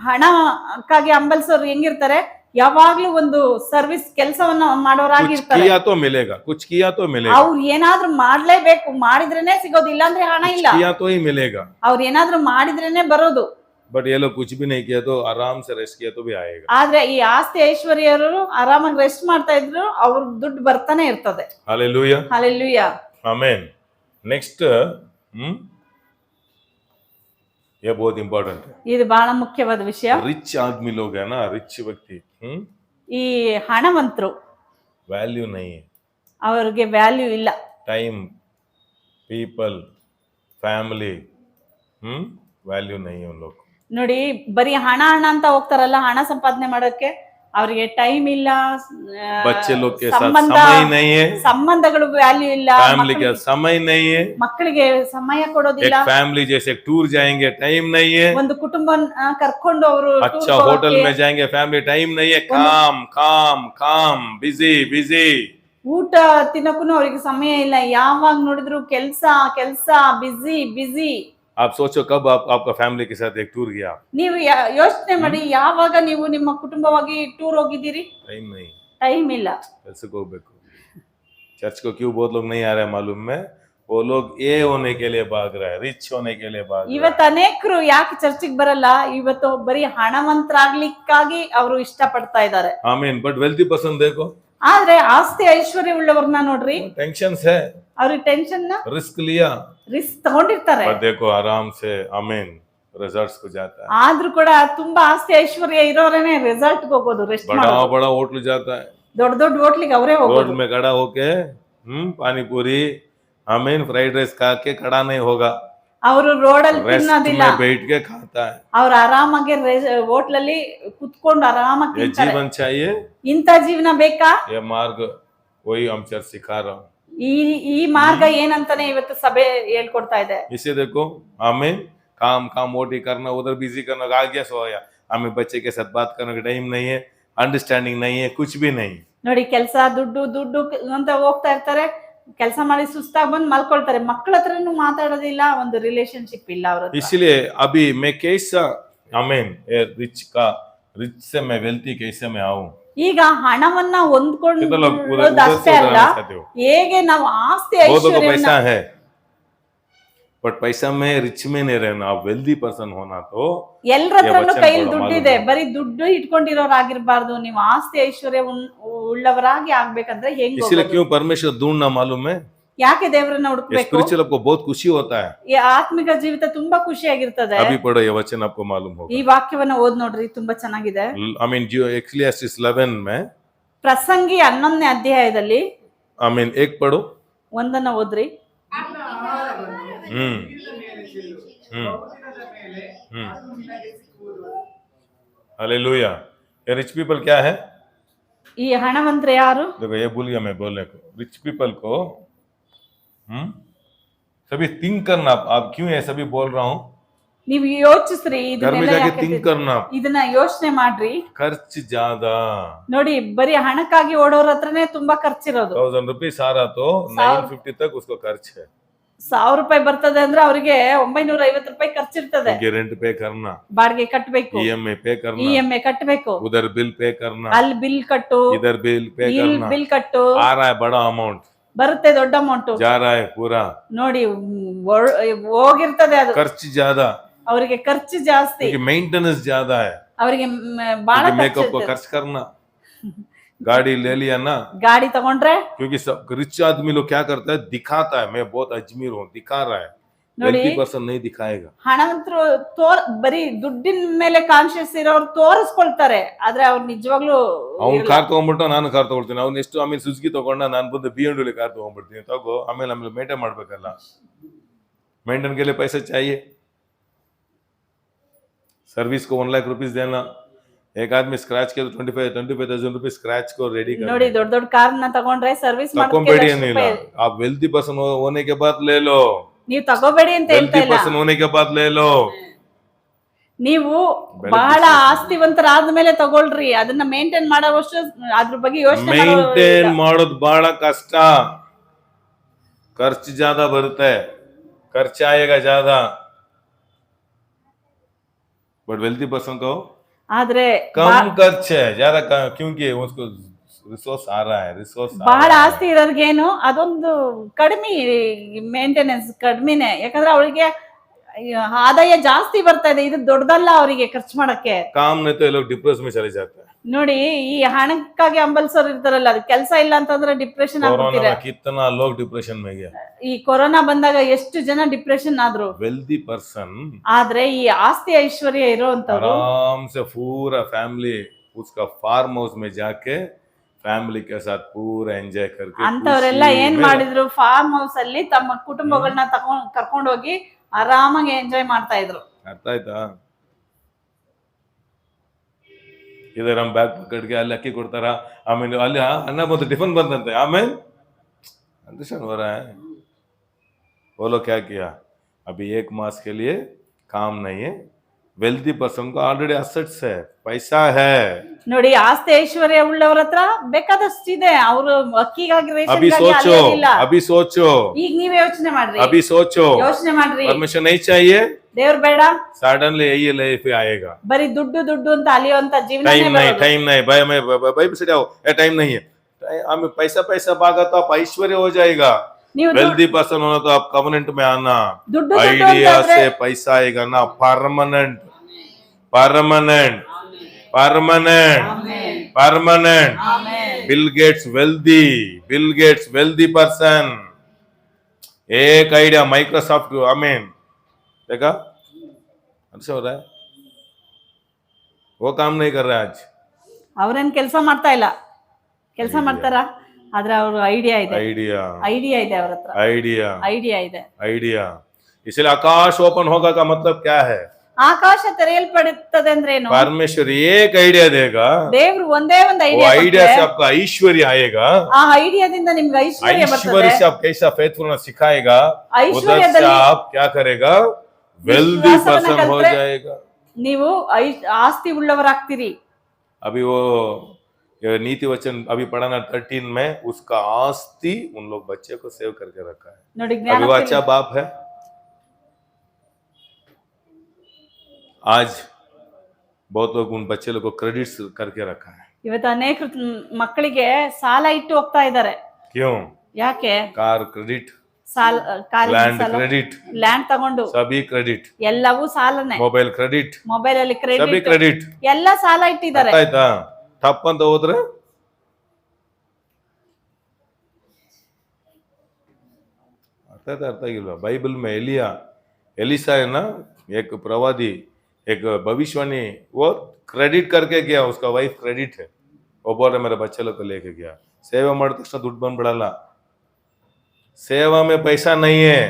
ಹಣಕ್ಕಾಗಿ ಹಂಬಲಿಸೋರು ಹೆಂಗಿರ್ತಾರೆ? ಯಾವಾಗ್ಲೂ ಒಂದು ಸರ್ವಿಸ್ ಕೆಲಸವನ್ನ कुछ ಮಾಡೋರಾಗಿರ್ತಾರೆ. किया तो मिलेगा, कुछ किया तो मिलेगा, ಅವ್ರು ಏನಾದ್ರೂ ಮಾಡ್ಲೇಬೇಕು, ಮಾಡಿದ್ರೇನೆ ಸಿಗೋದು, ಇಲ್ಲಾಂದ್ರೆ ಹಣ ಇಲ್ಲ. किया तो ही मिलेगा। ಅವ್ರು ಏನಾದ್ರೂ ಮಾಡಿದ್ರೇನೆ ಬರೋದು. बट ये लोग कुछ भी नहीं किया तो आराम से रेस्ट किया तो भी आएगा। ಆದ್ರೆ ಈ ಆಸ್ತಿ ಐಶ್ವರ್ಯರು ಆರಾಮಾಗಿ ರೆಸ್ಟ್ ಮಾಡ್ತಾ ಇದ್ರು, ಅವ್ರ ದುಡ್ಡು ಬರ್ತಾನೆ ಇರ್ತದೆ. हालेलुया ಹಲ್ಲೆಲೂಯಾ आमीन। नेक्स्ट ये बहुत इंपॉर्टेंट है। ಇದು ಬಹಳ ಮುಖ್ಯವಾದ ವಿಷಯ. रिच आदमी लोग है ना, रिच व्यक्ति ಈ ಹಣವಂತರು, वैल्यू नहीं है। ಅವ್ರಿಗೆ ವ್ಯಾಲ್ಯೂ ಇಲ್ಲ. टाइम, पीपल, फैमिली वैल्यू नहीं है उन लोग को। ನೋಡಿ, ಬರೀ ಹಣ ಅಂತ ಹೋಗ್ತಾರಲ್ಲ, ಹಣ ಸಂಪಾದನೆ ಮಾಡೋಕೆ ಅವ್ರಿಗೆ ಟೈಮ್ ಇಲ್ಲ. बच्चे लोग के साथ समय नहीं है, ಸಂಬಂಧಗಳು ವ್ಯಾಲ್ಯೂ ಇಲ್ಲ. फैमिली के समय नहीं है, ಮಕ್ಕಳಿಗೆ ಸಮಯ एक ಕೊಡೋದಿಲ್ಲ. फैमिली जैसे टूर जाएंगे टाइम नहीं है, ಒಂದು ಕುಟುಂಬ ಕರ್ಕೊಂಡು ಅವರು अच्छा होटल में जाएंगे फैमिली टाइम नहीं है, काम काम काम बिजी बिजी। ಊಟ ತಿನ್ನಕ್ಕೂ ಅವ್ರಿಗೆ ಸಮಯ ಇಲ್ಲ. ಯಾವಾಗ ನೋಡಿದ್ರು ಕೆಲ್ಸ ಕೆಲ್ಸ, ಬಿಸಿ ಬಿಸಿ. आप सोचो कब आपका फैमिली के साथ एक टूर गया? ನೀವು ಯೋಚನೆ ಮಾಡಿ, ಯಾವಾಗ ನೀವು ನಿಮ್ಮ ಕುಟುಂಬವಾಗಿ ಟೂರ್ ಹೋಗಿದ್ದೀರಿ? टाइम नहीं, ಟೈಮ್ ಇಲ್ಲ. चर्च को ಬೇಕು। चर्च को क्यों बहुत लोग नहीं आ रहे हैं मालूम है? वो लोग ये होने के लिए भाग रहे हैं, रिच होने के लिए भाग रहे हैं। ಇವತ್ತು ಅನೇಕರು ಯಾಕೆ ಚರ್ಚಿಗೆ ಬರಲ್ಲ? ಇವತ್ತು ಬರೀ ಹಣವಂತರಾಗ್ಲಿಕ್ಕಾಗಿ ಅವರು ಇಷ್ಟ ಪಡ್ತಾ ಇದ್ದಾರೆ. आमीन। बट वेल्थी पर्सन देखो, ಆದ್ರೆ ಆಸ್ತಿ ಐಶ್ವರ್ಯ ಉಳ್ಳವ್ರನ್ನ ನೋಡ್ರಿ, टेंशन है, ಅವ್ರಿಗೆ ಟೆನ್ಷನ್, रिस्क लिया, ರಿಸ್ಕ್ ತಗೊಂಡಿರ್ತಾರೆ. पर देखो आराम से आमीन रिजॉर्ट्स को जाता है, ಆದ್ರೂ ಕೂಡ ತುಂಬಾ ಆಸ್ತಿ ಐಶ್ವರ್ಯ ಇರೋರೇನೆ ರೆಸಾರ್ಟ್ ಹೋಗೋದು, ರೆಸ್ಟ್ बड़ा ಮಾಡೋದು, बड़ा होटल जाता है, ದೊಡ್ಡ ದೊಡ್ಡ ಹೋಟ್ಲಿಗೆ ಅವರೇ रोड ಹೋಗೋದು. में खड़ा होके पानी पूरी हमें फ्राइड राइस खा के खड़ा नहीं होगा, ಅವರು ರೋಡಲ್ಲಿ रेस्ट ತಿನ್ನೋದಿಲ್ಲ, में बैठ के खाता है। ಅವ್ರು ಆರಾಮಾಗಿ ಹೋಟ್ಲಲ್ಲಿ ಕುತ್ಕೊಂಡು ಆರಾಮಾಗಿ ये ತಿಂತಾರೆ. जीवन चाहिए, ಇಂಥ ಜೀವನ ಬೇಕಾ? ये मार्ग वही हम चर्च सिखा रहा हूँ। ಈ ಈ ಮಾರ್ಗ ಏನಂತಾನೆ ಇವತ್ತು ಸಭೆ ಹೇಳ್ಕೊಡ್ತಾ ಇದೆ. इसे देखो, हमें काम काम मोटी करना, उधर बिजी करना, आ गया सोया, हमें बच्चे के साथ बात करने का टाइम नहीं है, अंडरस्टैंडिंग नहीं है, कुछ भी नहीं। ನೋಡಿ, ಕೆಲಸ ದುಡ್ಡು ದುಡ್ಡು ಅಂತ ಹೋಗ್ತಾ ಇರ್ತಾರೆ, ಕೆಲಸ ಮಾಡಿ ಸುಸ್ತಾಗಿ ಬಂದು ಮಲ್ಕೊಳ್ತಾರೆ, ಮಕ್ಕಳ ಹತ್ರನೂ ಮಾತಾಡೋದಿಲ್ಲ, ಒಂದು ರಿಲೇಶನ್ಶಿಪ್ ಇಲ್ಲ ಅವ್ರ ಹತ್ರ. इसलिए अभी मैं कैसा आमीन रिच से मैं वेल्थी कैसे मैं आऊं? ಈಗ ಹಣವನ್ನ कितना लोग उधर ಹೊಂದ್ಕೊಳ್ಳೋದು उधर ಅಷ್ಟೇ से ಅಲ್ಲ, उधर चाहते हो? ಹೇಗೆ ನಾವು ಆಸ್ತಿ बहुत को ಐಶ್ವರ್ಯವನ್ನ पैसा है, बट पैसा में रिच में नहीं रहना, आप वेल्दी पर्सन होना तो ಎಲ್ಲರ ಹತ್ರನು ವಚನ ಕೈಲಿ ಕೊಡೋ ದುಡ್ಡಿದೆ, ಮಾಲೂಮ್. ಬರೀ ದುಡ್ಡು ಇಟ್ಕೊಂಡಿರೋರಾಗಿರ್ಬಾರ್ದು, ನೀವು ಆಸ್ತಿ ಐಶ್ವರ್ಯ ಉಳ್ಳವರಾಗಿ ಆಗ್ಬೇಕಂದ್ರೆ ಹೆಂಗ್ इसलिए ಹೋಗೋದು? क्यों परमेश्वर ढूंढना मालूम है? ಯಾಕೆ ದೇವರನ್ನ ये ಹುಡುಕ್ಬೇಕು? स्पिरिचुअल आपको बहुत खुशी होता है। ಈ ಆತ್ಮಿಕ ಜೀವಿತ ತುಂಬಾ ಖುಷಿಯಾಗಿರ್ತದೆ. अभी पढ़ो ये वचन आपको मालूम ಈ होगा। ವಾಕ್ಯವನ್ನ ಓದ್ ನೋಡ್ರಿ, ತುಂಬಾ ಚೆನ್ನಾಗಿದೆ. I mean जो एक्लेसियास्टिस 11 में ಪ್ರಸಂಗಿ 11ನೇ ಅಧ್ಯಾಯದಲ್ಲಿ I mean एक पढ़ो। ಒಂದನ್ನ ಓದ್ರಿ. हम्म हालेलुया। ये रिच पीपल क्या है? ಈ ಹಣವಂತರು ಯಾರು? देखो ये भूल गया मैं बोलने को। रिच पीपल को सभी थिंक करना, आप क्यों ये सभी बोल रहा हूँ, ನೀವು ಯೋಚಿಸ್ರಿ, घर में ಇದನ್ನೆಲ್ಲ जाके ಯಾಕೆ थिंक करना। ಇದನ್ನ ಯೋಚನೆ ಮಾಡ್ರಿ. खर्च ज्यादा, ನೋಡಿ, ಬರೀ ಹಣಕ್ಕಾಗಿ ಓಡೋರ ಹತ್ರನೇ ತುಂಬಾ ಖರ್ಚಿರೋದು. 1000 रुपीज आ रहा तो 950 तक उसको खर्च है। 1000 ರೂಪಾಯಿ ಬರ್ತದೆ ಅಂದ್ರೆ ಅವರಿಗೆ 950 ರೂಪಾಯಿ ಖರ್ಚಿರ್ತದೆ. उनके रेंट पे करना, ಬಾಡಿಗೆ ಕಟ್ಟಬೇಕು, EMI पे करना, EMI ಕಟ್ಟಬೇಕು, उधर बिल पे करना, ಅಲ್ಲಿ ಬಿಲ್ ಕಟ್ಟು, इधर बिल पे ಇಲ್ಲಿ करना, ಬಿಲ್ ಕಟ್ಟು, आ रहा है बड़ा अमाउंट, ಬರುತ್ತೆ ದೊಡ್ಡ ಅಮೌಂಟ್, जा रहा है पूरा, ನೋಡಿ ಹೋಗಿರ್ತದೆ ಅದು. खर्च ज्यादा, ಅವರಿಗೆ ಖರ್ಚು ಜಾಸ್ತಿ, क्योंकि मेंटेनेंस ज्यादा है, ಅವರಿಗೆ ಬಹಳ मेकअप को खर्च करना, गाड़ी ले लिया ना, ಗಾಡಿ ತಗೊಂಡ್ರೆ, क्योंकि सब रिच आदमी लोग क्या करता है, दिखाता है मैं बहुत अजमीर हूँ, दिखा रहा है, ನೋಡಿ, 20% नहीं दिखाएगा। ಹಣವಂತರು ಬರೀ ದುಡ್ಡಿನ ಮೇಲೆ ಕಾನ್ಶಿಯಸ್ ಇರೋರು ತೋರಿಸ್ಕೊಳ್ತಾರೆ, ಆದ್ರೆ ಅವ್ರು ನಿಜವಾಗ್ಲೂ ಅವ್ನು ಕಾರ್ ತಗೊಂಡ್ಬಿಟ್ಟು ನಾನು ಕಾರ್ ತಗೊಳ್ತೀನಿ, ಅವ್ನು ಎಷ್ಟು ಆಮೇಲೆ ಸುಜುಕಿ ತಗೊಂಡ, ನಾನು ಬಂದು BMW ಕಾರ್ ತಗೊಂಡ್ಬಿಡ್ತೀನಿ, ತಗೋ ಆಮೇಲೆ ಮೇಂಟೈನ್ ಮಾಡ್ಬೇಕಲ್ಲ, मेंटेन के लिए पैसा चाहिए, सर्विस को 1 लाख रुपीस देना, एक आदमी स्क्रैच के 25,000 रुपीज स्क्रैच को रेडी ನೋಡಿ, ದೊಡ್ಡ ದೊಡ್ಡ ಕಾರ್ನ ತಗೊಂಡ್ರೆ ಸರ್ವಿಸ್ तकोಬೇಡಿ ಏನಿಲ್ಲ, आप वेल्दी पर्सन होने के बाद ले लो, ನೀವು ತಗೋಬೇಡಿ ಅಂತ ಹೇಳ್ತಾ वेल्दी ಇಲ್ಲ, पर्सन होने के बाद ले लो, ನೀವು ಬಹಳ ಆಸ್ತಿವಂತರಾದ್ಮೇಲೆ ತಗೊಳ್ರಿ, ಅದನ್ನ ಮೇಂಟೈನ್ ಮಾಡೋವಷ್ಟು ಅದ್ರ ಬಗ್ಗೆ ಯೋಚನೆ ಮೇಂಟೈನ್ ಮಾಡೋದು ಬಹಳ ಕಷ್ಟ, ಖರ್ಚು ज्यादा ಬರುತ್ತೆ, खर्च आएगा ज्यादा, बट वेल्दी पर्सन को ಆದ್ರೆ कम खर्च है, ज्यादा क्योंकि उसको रिसोर्स आ रहा है, रिसोर्स ಬಹಳ ಆಸ್ತಿ ಇರೋರ್ಗೇನು ಅದೊಂದು ಕಡಿಮೆ ಮೇಂಟೆನೆನ್ಸ್ ಕಡಿಮೆನೆ, ಯಾಕಂದ್ರೆ ಅವರಿಗೆ ಆದಾಯ ಜಾಸ್ತಿ ಬರ್ತಾ ಇದೆ, ಇದು ದೊಡ್ಡದಲ್ಲ ಅವರಿಗೆ ಖರ್ಚು ಮಾಡಕ್ಕೆ. काम नहीं तो ये लोग डिप्रेशन में चले जाते हैं। ನೋಡಿ, ಈ ಹಣಕ್ಕಾಗಿ ಅಂಬಲ್ಸೋರು ಇರ್ತಾರಲ್ಲ, ಅದು ಕೆಲಸ ಇಲ್ಲ ಅಂತಂದ್ರೆ ಡಿಪ್ರೆಷನ್ कोरोना ಆಗ್ಬಿಡ್ತೀರ. में कितना लोग डिप्रेशन में गया, ಈ ಕೊರೋನಾ ಬಂದಾಗ ಎಷ್ಟು ಜನ ಡಿಪ್ರೆಷನ್ ಆದ್ರು. वेल्दी पर्सन ಆದ್ರೆ ಈ ಆಸ್ತಿ ಐಶ್ವರ್ಯ ಇರೋಂತವ್ರು आराम से पूरा फैमिली उसका फार्म हाउस में जाके फैमिली के साथ पूरा एंजॉय करके ಅಂತವರೆಲ್ಲ ಏನ್ ಮಾಡಿದ್ರು, ಫಾರ್ಮ್ ಹೌಸ್ ಅಲ್ಲಿ ತಮ್ಮ ಕುಟುಂಬಗಳನ್ನ ಕರ್ಕೊಂಡೋಗಿ ಆರಾಮಾಗಿ ಎಂಜಾಯ್ ಮಾಡ್ತಾ ಇದ್ರು. अर्थ आयता? इधर हम बैग पकड़ के ಅಲ್ಲಿ ಅಕ್ಕಿ ಕೊಡ್ತಾರ, ಆಮೇಲೆ ಅಲ್ಲಿ ಅನ್ನ ಬಂತು, ಟಿಫನ್ ಬಂದಂತೆ, ಆಮೇಲೆ अंडरस्टैंड हो रहा है? बोलो क्या किया? अभी 1 मास के लिए काम नहीं है, वेल्दी पर्सन को ऑलरेडी असेट्स है, पैसा है, ನೋಡಿ, ಆಸ್ತಿ ಐಶ್ವರ್ಯ ಉಳ್ಳವರ ಹತ್ರ ಬೇಕಾದಷ್ಟಿದೆ, ಅವರು ಅಕ್ಕಿಗಾಗಿ अभी ರೇಷನ್ಗಾಗಿ सोचो, ಅಲೆಯೋದಿಲ್ಲ. अभी सोचो, ಈಗ ನೀವೇ ಯೋಚನೆ ಮಾಡ್ರಿ, अभी सोचो, ಯೋಚನೆ ಮಾಡ್ರಿ. परमिशन नहीं चाहिए, ದೇವ್ರ ಬೇಡ, सडनली यही लाइफ आएगा, ಬರೀ ದುಡ್ಡು ದುಡ್ಡು ಅಂತ ಅಲಿಯುವಂತ ಜೀವನ टाइम नहीं भाई, मैं भाई से जाओ, टाइम नहीं है, हमें पैसा पैसा भागा तो आप ऐश्वर्य हो जाएगा, ನೀವು वेल्दी पर्सन होना तो आप कवनेंट में आना, ದುಡ್ಡು ದುಡ್ಡು आइडिया ಅಂತಂದ್ರೆ से पैसा आएगा ना, permanent permanent permanent permanent. Bill Gates wealthy person, एक आइडिया माइक्रोसॉफ्ट, देखा अच्छा हो रहा है, वो काम नहीं कर रहा है आज। ಅವ್ರೇನ್ ಕೆಲಸ ಮಾಡ್ತಾ ಇಲ್ಲ, ಕೆಲಸ ಮಾಡ್ತಾರ, ಆದ್ರೆ ಅವ್ರ ಐಡಿಯಾ ಇದೆ, आइडिया ಐಡಿಯಾ ಇದೆ ಅವ್ರ ಹತ್ರ, आइडिया ಐಡಿಯಾ ಇದೆ. आइडिया। इसलिए आकाश ओपन होगा का मतलब क्या है? ಆಕಾಶ ತೆರೆಯಲ್ಪಡುತ್ತದೆ ಅಂದ್ರೆ ಏನು? परमेश्वर एक आइडिया देगा, ದೇವ್ರು ಒಂದೇ ಒಂದು वो ಐಡಿಯಾ आइडिया से आपका ऐश्वर्य आएगा, ಆ ಐಡಿಯಾದಿಂದ ನಿಮ್ಗೆ ಐಶ್ವರ್ಯ ಬರ್ತದೆ. ऐश्वर्य से आप कैसा फेथफुलनेस सिखाएगा, उधर से ಐಶ್ವರ್ಯದಲ್ಲಿ आप क्या करेगा, वेल्दी ವಿಶ್ವಾಸವನ್ನ पर्सन हो ಕಲ್ತ್ರೆ जाएगा। ನೀವು ಆಸ್ತಿ ಉಳ್ಳವರಾಗ್ತೀರಿ. अभी वो ये नीति वचन अभी पढ़ा ना 13 में, उसका आस्ति उन लोग बच्चे को सेव करके रखा है। ನೋಡಿ अभी वो अच्छा बाप है। आज बहुत लोग उन बच्चे लोग को क्रेडिट्स करके रखा है। ಇವತ್ತು ಅನೇಕ ಮಕ್ಕಳಿಗೆ ಸಾಲ ಇಟ್ಟು ಹೋಗ್ತಾ ಇದ್ದಾರೆ. क्यों? ಯಾಕೆ? Car credit, land land credit, land ತಗೊಂಡು सभी क्रेडिट, ಎಲ್ಲವೂ ಸಾಲನೆ. मोबाइल क्रेडिट, ಮೊಬೈಲ್ ಅಲ್ಲಿ सभी ಕ್ರೆಡಿಟ್ क्रेडिट। ಎಲ್ಲ ಸಾಲ ಇಟ್ಟಿದ್ದಾರೆ. ಆಯ್ತಾ? ಟಪ್ ಅಂತ ಹೋದ್ರೆ अर्थ ಆಗಿಲ್ವಾ? बाइबल में एलिसा है ना, एक प्रवादी, एक भविष्यवाणी, वो क्रेडिट करके गया, उसका वाइफ क्रेडिट है, वो बोल रहे मेरे बच्चे लोग को लेके गया। सेवा ಮಾಡಿದ ತಕ್ಷಣ ದುಡ್ಡು ಬಂದ್ಬಿಡಲ್ಲ, सेवा में पैसा नहीं है।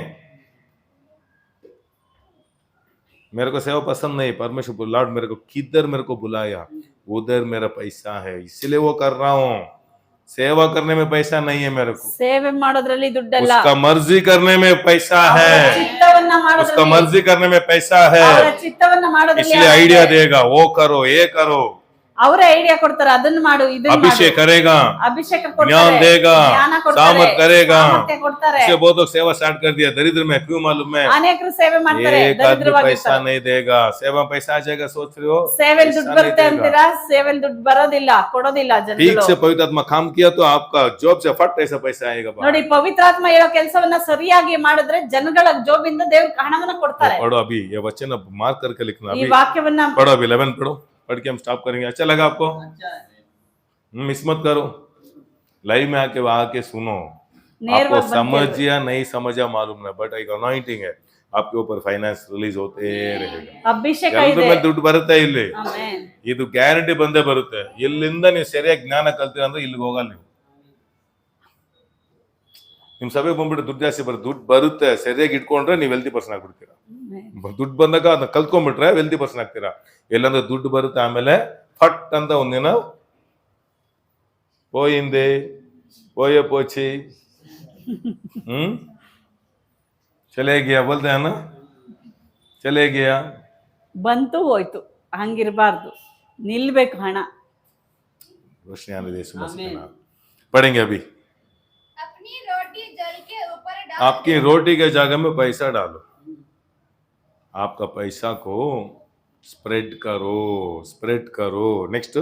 मेरे को सेवा पसंद नहीं, परमेश्वर लॉर्ड मेरे को किधर मेरे को बुलाया, उधर मेरा पैसा है, इसलिए वो कर रहा हूँ। सेवा करने में पैसा नहीं है मेरे को, ಸೇವೆ ಮಾಡೋದ್ರಲ್ಲಿ ದುಡ್ಡಲ್ಲ, उसका मर्जी करने में पैसा है, ಚಿತ್ತವನ್ನ उसका ಮಾಡೋದ್ರಲ್ಲಿ, मर्जी करने में पैसा है, ಅವರ ಚಿತ್ತವನ್ನ ಮಾಡೋದ್ರಲ್ಲಿ इसलिए आइडिया देगा, वो करो ये करो, ಅವರೇ ಐಡಿಯಾ ಕೊಡ್ತಾರೆ, ಅದನ್ನ ಮಾಡು, ಇದನ್ನ ಮಾಡು, अभिषेक करेगा, ಅಭಿಷೇಕ ज्ञान ಕೊಡ್ತಾರೆ, देगा, ಜ್ಞಾನ ಕೊಡ್ತಾರೆ, सामर्थ करेगा। ಸಾಮರ್ಥ್ಯ ಕೊಡ್ತಾರೆ. इससे बहुत लोग सेवा स्टार्ट कर दिया दरिद्र में, क्यों मालूम है? ಅನೇಕರು ಸೇವೆ ಮಾಡ್ತಾರೆ, एक आदमी पैसा ದರಿದ್ರವಾಗಿರ್ತಾರೆ. नहीं देगा, सेवा में पैसा आ जाएगा सोच रहे हो? ಸೇವೆಲ್ पैसा ದುಡ್ಡು नहीं ಬರುತ್ತೆ देगा। ಅಂತೀರಾ, ಸೇವೆಲ್ ದುಡ್ಡು ಬರೋದಿಲ್ಲ, ಕೊಡೋದಿಲ್ಲ ठीक ಜನಗಳು. से पवित्र आत्मा काम किया तो आपका जॉब से फट ऐसा पैसा आएगा बाहर। ನೋಡಿ, ಪವಿತ್ರಾತ್ಮ ಹೇಳೋ ಕೆಲಸವನ್ನ ಸರಿಯಾಗಿ ಮಾಡಿದ್ರೆ ಜನಗಳ ಜೋಬಿಂದ ದೇವ್ರ ಹಣವನ್ನ ಕೊಡ್ತಾರೆ. पढ़ो अभी ये वचन अब मार्क करके लिखना, ಈ अभी ವಾಕ್ಯವನ್ನ पढ़ो, अभी 11 पढ़ो, पढ़ के हम स्टॉप करेंगे। अच्छा लगा आपको? मिस मत करो, लाइव में आके सुनो, आपको ನೇರವಾಗಿ समझ या नहीं समझा मालूम नहीं, बट एक अनॉइंटिंग है आपके ऊपर, फाइनेंस रिलीज होते रहेगा। ಅಭಿಷೇಕ ಎಲ್ರ ಇದೆ. ಮೇಲೆ ದುಡ್ಡು ಬರುತ್ತೆ ಇಲ್ಲಿ, ಆಮೆನ್. ಇದು ಗ್ಯಾರಂಟಿ ಬಂದೇ ಬರುತ್ತೆ. ಇಲ್ಲಿಂದ ನೀವು ಸರಿಯಾಗಿ ಜ್ಞಾನ ಕಲ್ತೀರ ಅಂದ್ರೆ ಇಲ್ಲಿಗೆ ಹೋಗಲ್ಲ ನೀವು. ನಿಮ್ ಸಭೆಗೆ ಬಂದ್ಬಿಟ್ಟು ದುಡ್ಡು ಜಾಸ್ತಿ ಬರುತ್ತೆ, ದುಡ್ಡು ಬರುತ್ತೆ, ಸರಿಯಾಗಿ ಇಟ್ಕೊಂಡ್ರೆ ನೀವು ವೆಲ್ತಿ ಪರ್ಸನ್ ಆಗ್ಬಿಡ್ತೀರಾ. ದುಡ್ಡು ಬಂದಾಗ ಅದನ್ನ ಕಲ್ತ್ಕೊಂಡ್ಬಿಟ್ರೆ ವೆಲ್ತಿ ಪರ್ಸನ್ ಆಗ್ತೀರಾ. ಎಲ್ಲಂದ್ರೆ ದುಡ್ಡು ಬರುತ್ತೆ, ಆಮೇಲೆ ಫಟ್ ಅಂತ ಒಂದಿನ పోయింది పోయే పోచి चले गया, बोलते हैं ना, चले गया, ಬಂತು ಹೋಯ್ತು, ಹಂಗಿರಬಾರ್ದು, ನಿಲ್ಬೇಕು ಹಣ. रोशनी आने दे, सुबह से कहना। पढ़ेंगे अभी। अपनी रोटी जल के ऊपर डाल आपकी रोटी के जगह में पैसा डालो, आपका पैसा को स्प्रेड करो, स्प्रेड करो। नेक्स्ट,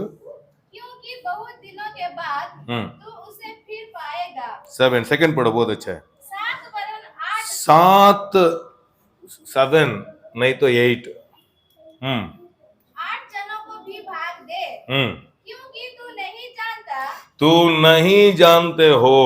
क्योंकि बहुत दिनों के बाद तू उसे फिर पाएगा। 7 सेकंड पढ़ो, बहुत अच्छा है। 7 वरन 8 7 नहीं तो 8 8 जनों को भी भाग दे, क्योंकि तू नहीं जानता तू नहीं जानते हो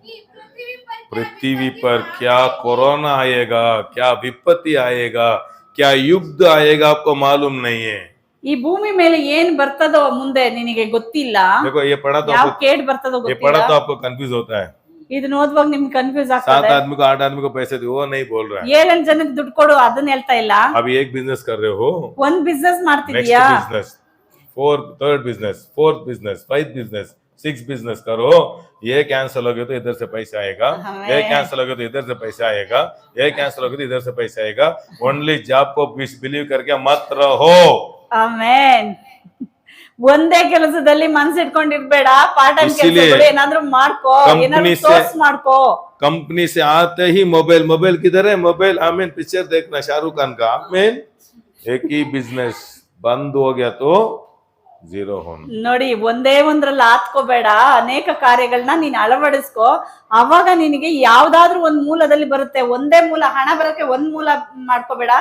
कि पृथ्वी पृथ्वी पर क्या कोरोना आएगा, क्या विपत्ति आएगा, क्या युद्ध आएगा, आपको मालूम नहीं है। ಈ ಭೂಮಿ ಮೇಲೆ ಏನ್ ಬರ್ತದೋ ಮುಂದೆ ನಿನಗೆ ಗೊತ್ತಿಲ್ಲ. देखो ये पढ़ा तो ಯಾವ आपको, ಕೇಡ್ ಬರ್ತದೋ ये पढ़ा ಗೊತ್ತಿಲ್ಲ. तो आपको कंफ्यूज होता है। ಇದನ್ನ ಓದುವಾಗ ನಿಮ್ಗೆ ಕನ್ಫ್ಯೂಸ್ 7 ಆಗ್ತದೆ. आदमी को 8 आदमी को पैसे दो, वो नहीं बोल रहा है। 7 ಜನಕ್ಕೆ ದುಡ್ಡು ಕೊಡು ಅದನ್ನ ಹೇಳ್ತಾ ಇಲ್ಲ. अभी एक बिजनेस कर रहे हो, ಒಂದ್ ಬಿಸ್ನೆಸ್ नेक्स्ट ಮಾಡ್ತಿದ್ಯಾ, business, third business, 4th business, 5th business, 6th business करो। ये कैंसिल हो गया तो इधर से पैसा आएगा, ये कैंसिल हो गया तो इधर से पैसा आएगा, ये कैंसिल हो गया तो इधर से पैसा आएगा। ओनली जॉब को बिलीव करके मत रहो। ಆಮೇನ್. ಒಂದೇ ಕೆಲಸದಲ್ಲಿ ಮನ್ಸಿಟ್ಕೊಂಡಿರ್ಬೇಡ, ಪಾರ್ಟ್ ಟೈಮ್ ಇಸಿಲಿಯೇ ಕೆಲಸಗಳು ಏನಾದ್ರೂ ಮಾಡ್ಕೋ, ಕಂಪನಿ ಏನಾದ್ರೂ से- ಸೋರ್ಸ್ ಮಾಡ್ಕೋ. कंपनी से आते ही मोबाइल किधर है, मोबाइल, आमीन, पिक्चर देखना शाहरुख खान का, आमीन। एक ही बिजनेस बंद हो गया तो जीरो होना। ನೋಡಿ, ಒಂದೇ ಒಂದ್ರಲ್ಲಿ ಆತ್ಕೋಬೇಡ, ಅನೇಕ ಕಾರ್ಯಗಳನ್ನ ನೀನ್ ಅಳವಡಿಸ್ಕೋ, ಅವಾಗ ನಿನಗೆ ಯಾವ್ದಾದ್ರೂ ಒಂದ್ ಮೂಲದಲ್ಲಿ ಬರುತ್ತೆ. ಒಂದೇ ಮೂಲ, ಹಣ ಬರಕ್ಕೆ ಒಂದ್ ಮೂಲ ಮಾಡ್ಕೋಬೇಡ,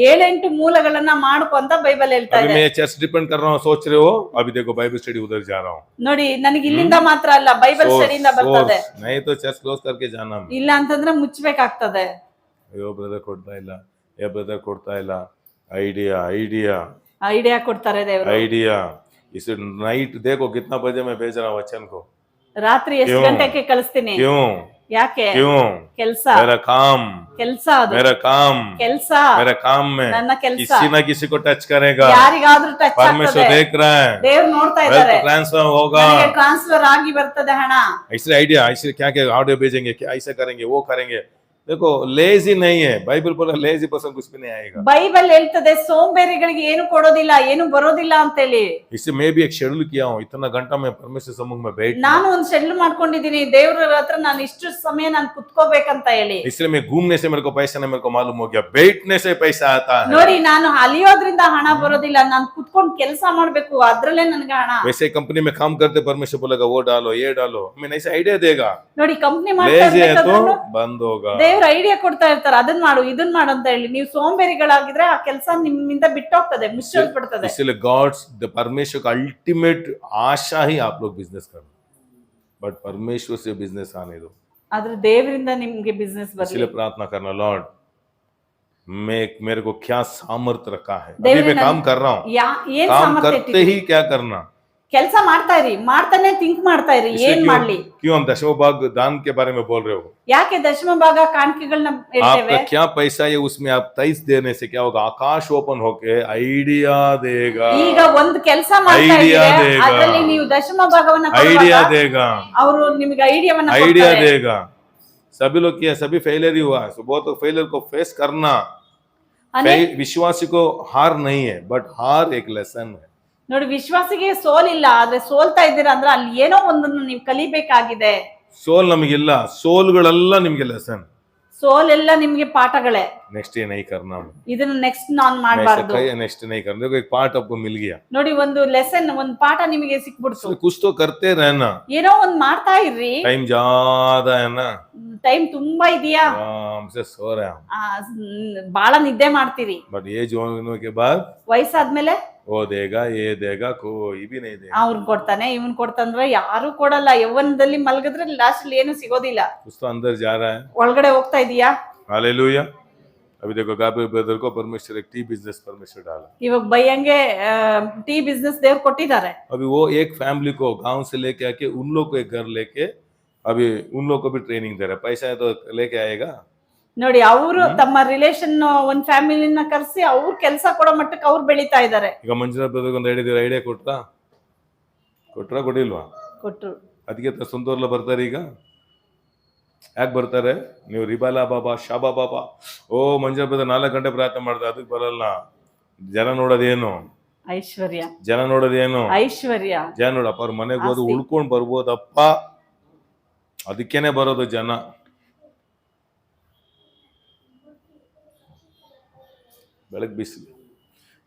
7-8 ಮೂಲಗಳನ್ನ ಮಾಡ್ಕೊ ಅಂತ ಬೈಬಲ್ ಹೇಳ್ತಾ अभी ಇದೆ. मैं चर्च डिपेंड कर रहा हूँ, सोच रहे हो, अभी देखो बाइबल स्टडी उधर जा रहा हूँ। ನೋಡಿ, ನನಗೆ ಇಲ್ಲಿಂದ ಮಾತ್ರ ಅಲ್ಲ, ಬೈಬಲ್ ಸ್ಟಡಿಯಿಂದ ಬರ್ತದೆ. नहीं तो चर्च क्लोज करके जाना। ಇಲ್ಲ ಅಂತಂದ್ರೆ ಮುಚ್ಚಬೇಕಾಗ್ತದೆ. ಅಯ್ಯೋ ಬ್ರದರ್ ಕೊಡ್ತಾ ಇಲ್ಲ, ಏ ಬ್ರದರ್ ಕೊಡ್ತಾ ಇಲ್ಲ, आइडिया ಐಡಿಯಾ ಕೊಡ್ತಾರೆ ದೇವರು. आइडिया। इस नाइट देखो कितना बजे मैं भेज रहा हूँ वचन को। ರಾತ್ರಿ ಎಷ್ಟು क्यों? ಗಂಟೆಗೆ ಕಳಿಸ್ತೀನಿ? क्यों? ಯಾಕೆ? क्यों? ಕೆಲ್ಸ, मेरा काम, ಕೆಲ್ಸ, ಅದು मेरा काम, ಕೆಲ್ಸ, मेरा काम में ನನ್ನ ಕೆಲ್ಸ किसी ना किसी को टच करेगा। ಯಾರಿಗಾದ್ರೂ ಟಚ್ परमेश्वर ಆಗ್ತದೆ. देख रहा है, ದೇವ್ರು ನೋಡ್ತಾ वेल्थ ಇದ್ದಾರೆ. ट्रांसफर होगा। ನನಗೆ ಟ್ರಾನ್ಸ್ಫರ್ ಆಗಿ ಬರ್ತದೆ ಹಣ. ऐसे आइडिया, ऐसे क्या क्या ऑडियो भेजेंगे, क्या ऐसे करेंगे, वो करेंगे। देखो लेजी नहीं है, बाइबल बोला लेजी पर्सन कुछ भी नहीं आएगा। ಬೈಬಲ್ ಹೇಳ್ತದೆ ಸೋಂಬೇರಿಗಳಿಗೆ ಏನು ಕೊಡೋದಿಲ್ಲ, ಏನು ಬರೋದಿಲ್ಲ ಅಂತೇಳಿ. इससे मैं भी एक शेड्यूल किया हूँ, इतना घंटा मैं परमेश्वर सम्मुख में बैठ, ನಾನು ಒಂದು ಶೆಡ್ಯೂಲ್ ಮಾಡ್ಕೊಂಡಿದ್ದೀನಿ, ದೇವ್ರ ಹತ್ರ ನಾನು ಇಷ್ಟು ಸಮಯ ನಾನು ಕುತ್ಕೋಬೇಕಂತ ಹೇಳಿ. इसलिए मैं घूमने से मेरे को पैसा नहीं, मेरे को मालूम हो गया बैठने से पैसा आता है। ನೋಡಿ, ನಾನು ಅಲಿಯೋದ್ರಿಂದ ಹಣ ಬರೋದಿಲ್ಲ, ನಾನು ಕುತ್ಕೊಂಡು ಕೆಲಸ ಮಾಡ್ಬೇಕು, ಅದ್ರಲ್ಲೇ ನನ್ಗೆ ಹಣ. वैसे कंपनी में काम करते परमेश्वर बोलेगा वो डालो ये डालो, मैं ऐसे आइडिया देगा। ನೋಡಿ, ಕಂಪ್ನಿ ಮಾಡ್ತಾ लेजी है तो ಇರ್ಬೇಕಾದ್ರೂ बंद होगा। ದೇವ್ರ ಐಡಿಯಾ ಕೊಡ್ತಾ ಇರ್ತಾರೆ, ಅದನ್ನ ಮಾಡು ಇದನ್ನ ಮಾಡು ಅಂತ ಹೇಳಿ. ನೀವು ಸೋಂಬೇರಿಗಳಾಗಿದ್ರೆ ಆ ಕೆಲಸ ನಿಮ್ಮಿಂದ ಬಿಟ್ಟೋಗ್ತದೆ, ಮುಚ್ಚಲ್ಪಡ್ತದೆ. इसलिए गॉड्स द परमेश्वर का अल्टीमेट आशा ही आप लोग बिजनेस करना, बट परमेश्वर से बिजनेस आने दो। ಆದ್ರೆ ದೇವರಿಂದ ನಿಮ್ಗೆ ಬಿಸ್ನೆಸ್ ಬರಲಿ. इसलिए प्रार्थना करना, लॉर्ड मैं मेरे को क्या सामर्थ्य रखा है, देव अभी मैं ने काम कर रहा हूँ, ಏನ್ काम ಸಾಮರ್ಥ್ಯ करते ಇಟ್ಟಿದ್ದೀರಿ? ही क्या करना। ಕೆಲಸ ಮಾಡ್ತಾ ಇರಿ, ಮಾಡ್ತಾನೆ ಥಿಂಕ್ ಮಾಡ್ತಾ ಇರಿ, इसलिए ಏನ್ ಮಾಡ್ಲಿ. क्यों हम दशम भाग दान के बारे में बोल रहे हो? ಯಾಕೆ ದಶಮ ಭಾಗ ಕಾಣಿಕೆಗಳನ್ನ ಹೇಳ್ತೇವೆ? आपका क्या पैसा है उसमें आप 23 देने से क्या होगा, आकाश ओपन होके आइडिया देगा, ಈಗ ಒಂದು ಕೆಲಸ ಮಾಡ್ತಾ ಐಡಿಯಾ ಇದ್ರೆ ದೇಗ. ಅದರಲ್ಲಿ ನೀವು ದಶಮ ಭಾಗವನ್ನ आइडिया देगा, ಅವರು ನಿಮಗೆ ಐಡಿಯಾವನ್ನ आइडिया ಕೊಡ್ತಾರೆ. देगा। सभी लोग किया, सभी फेलियर ही हुआ, so बहुत फेलियर को फेस करना। विश्वासी को हार नहीं है, बट हार एक लेसन है। ನೋಡಿ, ವಿಶ್ವಾಸಿಗೆ ಸೋಲಿಲ್ಲ, ಆದ್ರೆ ಸೋಲ್ತಾ ಇದ್ದೀರಾ ಅಂದ್ರೆ ಅಲ್ಲಿ ಏನೋ ಒಂದನ್ನು ನೀವು ಕಲಿಬೇಕಾಗಿದೆ. ಸೋಲ್ ನಮಗಿಲ್ಲ, ಸೋಲ್ಗಳೆಲ್ಲ ನಿಮ್ಗೆ ಲೆಸನ್, ಸೋಲೆಲ್ಲ ನಿಮ್ಗೆ ಪಾಠಗಳೇ. नेक्स्ट ये नहीं करना, ಇದನ್ನ ನೆಕ್ಸ್ಟ್ ನಾನ್ ಮಾಡಬಾರ್ದು. नेक्स्ट नहीं करना। देखो एक पार्ट आपको मिल गया, ನೋಡಿ, ಒಂದು ಲೆಸನ್, ಒಂದು ಪಾಠ ನಿಮಗೆ ಸಿಕ್ಬಿಡ್ತು. कुछ तो करते रहना। ಏನೋ ಒಂದ್ ಮಾಡ್ತಾ ಇರ್ರಿ. टाइम ज्यादा है ना, ಟೈಮ್ ತುಂಬಾ ಇದೆಯಾ, आराम से सो रहे हैं, ಬಾಳ ನಿದ್ದೆ ಮಾಡ್ತೀರಿ. बट ये जो होने के बाद ವಯಸ್ಸಾದ್ಮೇಲೆ वो देगा ये देगा कोई भी नहीं देगा। ಅವ್ನ್ ಕೊಡ್ತಾನೆ ಇವನ್ ಕೊಡ್ತಾನಂದ್ರೆ ಯಾರು ಕೊಡಲ್ಲ. ಯೌವನದಲ್ಲಿ ಮಲಗಿದ್ರೆ ಲಾಸ್ಟ್ ಅಲ್ಲಿ ಏನು ಸಿಗೋದಿಲ್ಲ. कुछ तो अंदर जा रहा है। ಒಳಗಡೆ ಹೋಗ್ತಾ ಇದೀಯಾ? हालेलुया। अभी देखो गाबे ब्रदर को परमेश्वर एक टी बिजनेस परमेश्वर डाला। ಇವಾಗ ಬೈಯಂಗೆ ಟೀ ಬಿಸ್ನೆಸ್ ದೇವ್ರು ಕೊಟ್ಟಿದ್ದಾರೆ. अभी वो एक फैमिली को गांव से लेके आके उन लोग को एक घर लेके अभी उन लोग को भी ट्रेनिंग दे रहा है। पैसा है तो लेके आएगा। ನೋಡಿ, ಅವರು ತಮ್ಮ ರಿಲೇಷನ್ ಒಂದ್ ಫ್ಯಾಮಿಲಿನ ಕರ್ಸಿ ಅವ್ರ ಕೆಲಸ ಕೊಡೋ ಮಟ್ಟಕ್ಕೆ ಅವ್ರು ಬೆಳೀತಾ ಇದ್ದಾರೆ. ಈಗ ಮಂಜುನಾಥ್ ಬ್ರದರ್ ಒಂದು ಐಡಿಯಾ ಕೊಟ್ರಾ ಕೊಟ್ಟಿಲ್ವಾ? ಕೊಟ್ರು. ಅದಕ್ಕೆ ಸ್ವಂತವ್ರೆಲ್ಲ ಬರ್ತಾರೆ. ಈಗ ಯಾಕೆ ಬರ್ತಾರೆ? ನೀವು ರಿಬಾಲಾ ಬಾಬಾ ಶಾಬಾ ಬಾಬಾ ಓ ಮಂಜುನಾಥ್ ಬ್ರದರ್ 4 ಗಂಟೆ ಪ್ರಾರ್ಥನೆ ಮಾಡ್ತಾರೆ, ಅದಕ್ಕೆ ಬರಲ್ಲ. ಜನ ನೋಡೋದೇನು? ಐಶ್ವರ್ಯ. ಜನ ನೋಡೋದೇನು? ಐಶ್ವರ್ಯ. ಜನ ನೋಡಪ್ಪ ಅವ್ರ ಮನೆಗೆ ಹೋದ್ರು ಉಳ್ಕೊಂಡ್ ಬರ್ಬೋದಪ್ಪ, ಅದಕ್ಕೇನೆ ಬರೋದು ಜನ. ಬೆಳಗ್ಗೆ ಬಿಸಿಲು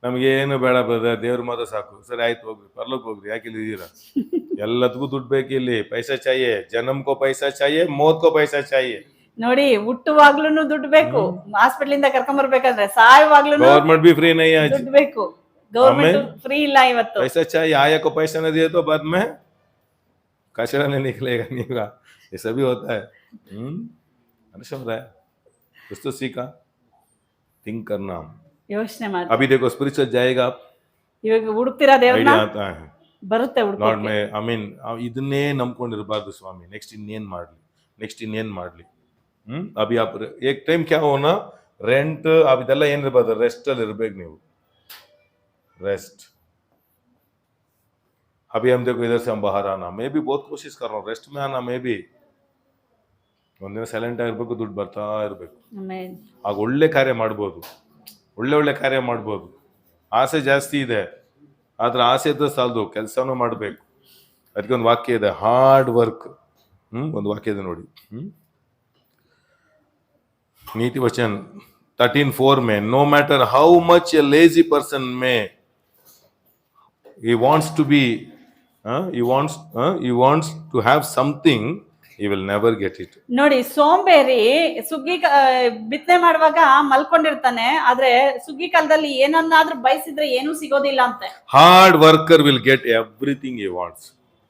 ನಮಗೇನು ಬೇಡ ಬ್ರದರ್, ದೇವ್ರ ಮಾತ್ರ ಸಾಕು. ಸರಿ ಆಯ್ತು, ಹೋಗ್ರಿ, ಪರ್ಲೋಕ್ ಹೋಗ್ರಿ, ಯಾಕೆ ಇಲ್ಲಿ ಇದೀರಾ? ಎಲ್ಲದಕ್ಕೂ ದುಡ್ಡು ಬೇಕು ಇಲ್ಲಿ. ಪೈಸಾ ಚಾಹಿಯೇ, ಜನ್ಮಕೋ ಪೈಸಾ ಚಾಹಿಯೇ, ಮೌತ್ಕೋ ಪೈಸಾ ಚಾಹಿಯೇ. ನೋಡಿ, ಹುಟ್ಟುವಾಗ್ಲೂ ದುಡ್ಡು ಬೇಕು, ಹಾಸ್ಪಿಟಲ್ ಇಂದ ಕರ್ಕೊಂಡ್ ಬರ್ಬೇಕಂದ್ರೆ ಸಾಯುವಾಗ್ಲೂ गवर्नमेंट भी फ्री नहीं है, ದುಡ್ಡು ಬೇಕು. ಗವರ್ಮೆಂಟ್ ಫ್ರೀ ಇಲ್ಲ ಇವತ್ತು. पैसा चाहिए, आया को पैसा नहीं दिए तो बाद में कचरा नहीं निकलेगा, नहीं होगा। ये सभी होता है। समझ रहा है? कुछ तो सीखा, थिंक करना। ಯೋಚನೆ ಮಾಡಿ. अभी देखो स्पिरिचुअल जाएगा, ಇವಾಗ ಹುಡುಕ್ತಿರಾ ದೇವ್ರನ್ನ? ಐಡಿಯಾ आता है, ಬರುತ್ತೆ ಲಾರ್ಡ್ ಹುಡುಕೋಕೆ. ಮೇ ಐ ಮೀನ್ ಇದನ್ನೇ ನಂಬ್ಕೊಂಡಿರಬಾರ್ದು ಸ್ವಾಮಿ. ನೆಕ್ಸ್ಟ್ ಇನ್ನೇನ್ ಮಾಡ್ಲಿ. ಅಭಿ ಆಪ್ ಏಕ್ ಟೈಮ್ ಕ್ಯಾ ಹೋನಾ ರೆಂಟ್ ಅಭಿ ಇದೆಲ್ಲ ಏನಿರ್ಬಾರ್ದು, ರೆಸ್ಟ್ ಅಲ್ಲಿ ಇರ್ಬೇಕು ನೀವು, रेस्ट। अभी हम देखो इधर से हम बाहर आना, मैं भी बहुत कोशिश कर रहा हूँ रेस्ट में आना। मैं भी ಒಂದಿನ ಸೈಲೆಂಟ್ ಆಗಿರ್ಬೇಕು, ದುಡ್ಡು ಬರ್ತಾ ಇರ್ಬೇಕು. ಆಮೆನ್. ಆಗ ಒಳ್ಳೆ ಕಾರ್ಯ ಮಾಡ್ಬೋದು, ಒಳ್ಳೆ ಕಾರ್ಯ ಮಾಡ್ಬೋದು. ಆಸೆ ಜಾಸ್ತಿ ಇದೆ, ಆದ್ರೆ ಆಸೆ ಇದ್ರೆ ಸಾಲದು, ಕೆಲಸನೂ ಮಾಡಬೇಕು. ಅದಕ್ಕೆ ಒಂದು ವಾಕ್ಯ ಇದೆ, ಹಾರ್ಡ್ ವರ್ಕ್. ಒಂದು ವಾಕ್ಯ ಇದೆ ನೋಡಿ, ನೀತಿ ವಚನ 13:4 में, no matter how much a lazy person may, he wants to have something, he will never get it. ನೋಡಿ, ಸೋಂಬೇರಿ ಸುಗ್ಗಿ ಬಿತ್ತನೆ ಮಾಡುವಾಗ ಮಲ್ಕೊಂಡಿರ್ತಾನೆ, ಆದ್ರೆ ಸುಗ್ಗಿ ಕಾಲದಲ್ಲಿ ಏನನ್ನಾದ್ರೂ ಬಯಸಿದ್ರೆ ಏನೂ ಸಿಗೋದಿಲ್ಲ ಅಂತೆ. Hard worker will get everything he wants.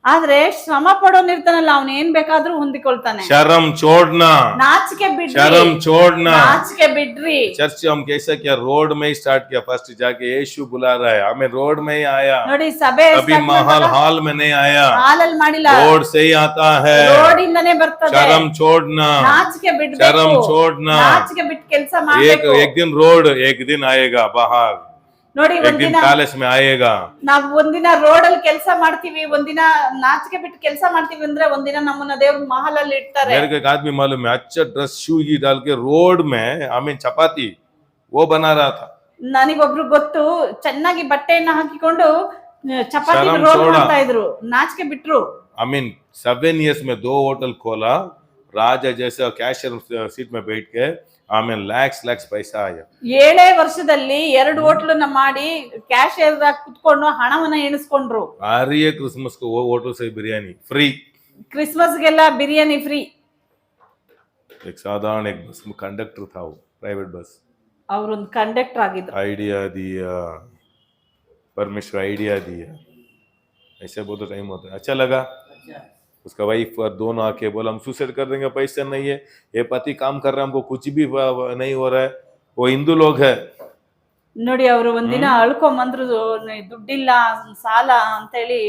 ಆದ್ರೆ ಶ್ರಮ ಪಡೋನಿರ್ತಾನಲ್ಲ ಅವ್ನ ಏನ್ ಬೇಕಾದ್ರೂ ಹೊಂದಿಕೊಳ್ತಾನೆ. शर्म छोड़ना, ನಾಚಿಕೆ ಬಿಡ್ರಿ, शर्म छोड़ना। ನಾಚಿಕೆ बिड्री। चर्च हम कैसा किया, रोड में ही स्टार्ट किया, फर्स्ट जाके यीशु बुला रहा है, हमें रोड में ही आया, ನೋಡಿ ಸಭೆ कभी महल हॉल में नहीं आया, ಹಾಲಲ್ಲಿ ಮಾಡಿಲ್ಲ, रोड से ही आता है। ರೋಡ್ ಇಂದನೇ ಬರ್ತದೆ। शर्म छोड़ना, ನಾಚಿಕೆ ಬಿಡ್ಬೇಕು, शर्म छोड़ना। ನಾಚಿಕೆ ಬಿಟ್ಟು ಕೆಲಸ एक ಮಾಡ್ಬೇಕು। एक दिन रोड, एक दिन आएगा बाहर, ನೋಡಿ एक दिन ಒಂದಿನ पैलेस में आएगा। ನಾವ್ ಒಂದಿನ ರೋಡ್ ಅಲ್ಲಿ ಕೆಲಸ ಮಾಡ್ತೀವಿ, ಒಂದಿನ ನಾಚಿಕೆ ಬಿಟ್ಟು ಕೆಲಸ ಮಾಡ್ತೀವಿ ಅಂದ್ರೆ ಒಂದಿನ ನಮ್ಮನ್ನ ದೇವ್ರ ಮಹಲಲ್ಲಿ ಇಡ್ತಾರೆ। मेरे को एक आदमी मालूम है, अच्छा ड्रेस शू ही डाल के रोड में हमें चपाती वो बना रहा था। ನನಗೊಬ್ರು ಗೊತ್ತು, ಚೆನ್ನಾಗಿ ಬಟ್ಟೆಯನ್ನ ಹಾಕಿಕೊಂಡು ಚಪಾತಿ ಶರಂ ರೋಲ್ ಚೋಡ. ಮಾಡ್ತಾ ಇದ್ರು, ನಾಚಿಕೆ ಬಿಟ್ರು। आई मीन 7 years में 2 होटल खोला, राजा जैसा कैशियर सीट में बैठ के, हमें लैक्स पैसा आया। 7 ವರ್ಷದಲ್ಲಿ 2 ಹೋಟ್ಲನ್ನ ಮಾಡಿ ಕ್ಯಾಶಿಯರ್ ಕುತ್ಕೊಂಡು ಹಣವನ್ನ ಎಣಿಸ್ಕೊಂಡ್ರು। हर ये क्रिसमस को वो होटल से बिरयानी फ्री। ಕ್ರಿಸ್ಮಸ್ಗೆಲ್ಲ ಬಿರಿಯಾನಿ ಫ್ರೀ। एक साधारण एक बस में कंडक्टर था, वो प्राइवेट बस, ಅವ್ರೊಂದು ಕಂಡಕ್ಟರ್ ಆಗಿದ್ರು। आइडिया दिया, परमेश्वर आइडिया दिया, ऐसे बहुत टाइम होता है। अच्छा लगा। उसका वाइफ और दोनों आके बोला हम सुसाइड कर देंगे, पैसे नहीं है, ये पति काम कर रहा है, हमको कुछ भी नहीं हो रहा है, वो हिंदू लोग है। ನೋಡಿ ಅವರು ಒಂದಿನ ಅಳ್ಕೊಂಬಂದ್ರು, ದುಡ್ಡಿಲ್ಲ ಸಾಲ ಅಂತ ಹೇಳಿ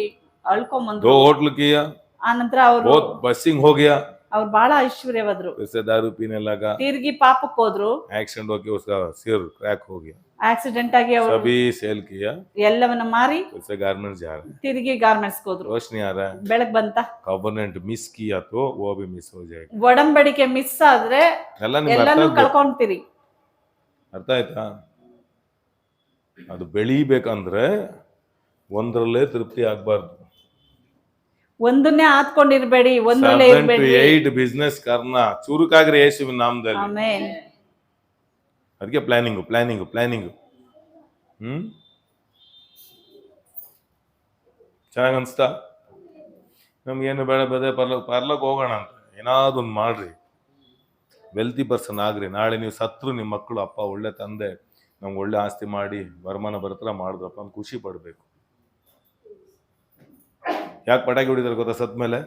2 ಅಳ್ಕೊಂಬಂದ್ರು। होटल किया, ಆನಂತರ ಅವರು बहुत बसिंग हो गया, ಅವ್ರು ಬಹಳ ಐಶ್ವರ್ಯವಾದ್ರು। फिर से दारू पीने लगा, ತಿರ್ಗಿ ಪಾಪಕ್ಕೆ ಹೋದ್ರು, एक्सीडेंट होके उसका सिर क्रैक हो गया, ಆಕ್ಸಿಡೆಂಟ್ ಆಗಿ ಅವರು सभी सेल किया, ಎಲ್ಲವನ್ನ ಮಾರಿ फिर से गारमेंट्स जा रहे हैं। ತಿರ್ಗಿ ಗಾರ್ಮೆಂಟ್ಸ್ ಹೋದ್ರು। रोशनी आ रहा है, ಬೆಳಗ್ ಬಂತ, कवर्नेंट मिस किया तो वो भी मिस हो जाएगा। ಒಡಂಬಡಿಕೆ ಮಿಸ್ ಆದ್ರೆ ಎಲ್ಲ ನಿಮ್ಗೆ ಎಲ್ಲಾನು ಅರ್ಥ ಕಳ್ಕೊಂತೀರಿ। ಅರ್ಥ ಆಯ್ತಾ? ಅದು ಬೆಳಿಬೇಕಂದ್ರೆ ಒಂದರಲ್ಲೇ ತೃಪ್ತಿ ಆಗ್ಬಾರ್ದು। ಒಂದನ್ನೇ ಆತ್ಕೊಂಡಿರ್ಬೇಡಿ, ಒಂದರಲ್ಲೇ 7 to ಇರ್ಬೇಡಿ। 8 ಬಿಸ್ನೆಸ್ ಕರ್ನ ಚುರುಕಾಗ್ರೆ ಯೇಸುವಿನ ನಾಮದಲ್ಲಿ। ಆಮೆನ್। ಅದಕ್ಕೆ ಪ್ಲಾನಿಂಗು ಚೆನ್ನಾಗ್ ಅನ್ಸ್ತಾ? ನಮ್ಗೇನು ಬೇಡ, ಬೇಡ, ಪರ್ಲಕ್ ಹೋಗೋಣ ಅಂತ ಏನಾದೊಂದು ಮಾಡ್ರಿ, ವೆಲ್ತಿ ಪರ್ಸನ್ ಆಗ್ರಿ। ನಾಳೆ ನೀವು ಸತ್ರು ನಿಮ್ಮ ಮಕ್ಕಳು, ಅಪ್ಪ ಒಳ್ಳೆ ತಂದೆ, ನಮ್ಗೆ ಒಳ್ಳೆ ಆಸ್ತಿ ಮಾಡಿ ವರಮಾನ ಬರತ್ರ ಮಾಡಿದ್ರಪ್ಪ ಅಂತ ಖುಷಿ ಪಡ್ಬೇಕು। ಯಾಕೆ ಪಟಾಕಿ ಹೊಡಿತಾರೆ ಗೊತ್ತಾ ಸತ್ ಮೇಲೆ?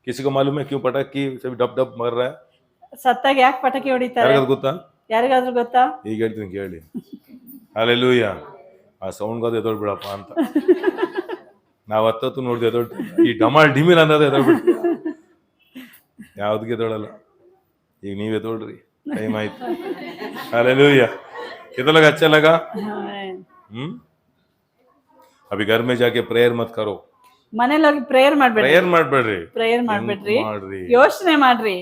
ಕಿಸಿಗೂ ಮಾಲೂಮ್ ಹೈ ಕ್ಯೂ ಪಟಾಕಿ ಡಬ್ ಡಬ್ ಮರ್ ರहा है? ಸತ್ತಾಗ ಯಾಕೆ ಪಟಾಕಿ ಹೊಡಿತಾರೆ? ಯಾರಿಗಾದ್ರು ಗೊತ್ತಾ? ಯಾರಿಗಾದ್ರೂ ಗೊತ್ತಾ? ಈಗ ಹೇಳ್ತೀನಿ ಕೇಳಿ, ಹಲ್ಲೆಲೂಯ, ಆ ಸೌಂಡ್ಗಾದ್ರು ಎದೊಳ್ಬಿಡಪ್ಪ ಅಂತ ನಾವು ಹತ್ತತ್ತು ನೋಡಿದ್ವಿ, ಎದೊಳ್ತೀವಿ, ಈ ಡಮಾಲ್ ಡಿಮಿಲ್ ಅನ್ನೋದು ಎದೊಳ್ಬಿಡ್ತೀವಿ, ಯಾವ್ದಕ್ಕೆ ಎದೊಳಲ್ಲ। ಈಗ ನೀವ್ ಎದೊಳ್ರಿ, ಟೈಮ್ ಆಯ್ತು। हालेलुया, कितना लगा? अच्छा लगा? अभी घर में जाके प्रेयर मत करो, ಮನೇಲಿ ಹೋಗಿ ಪ್ರೇಯರ್ ಮಾಡ್ಬೇಡ್ರಿ, ಪ್ರೇಯರ್ ಮಾಡ್ಬೇಡ್ರಿ, ಮಾಡ್ರಿ, ಯೋಚನೆ ಮಾಡ್ರಿ,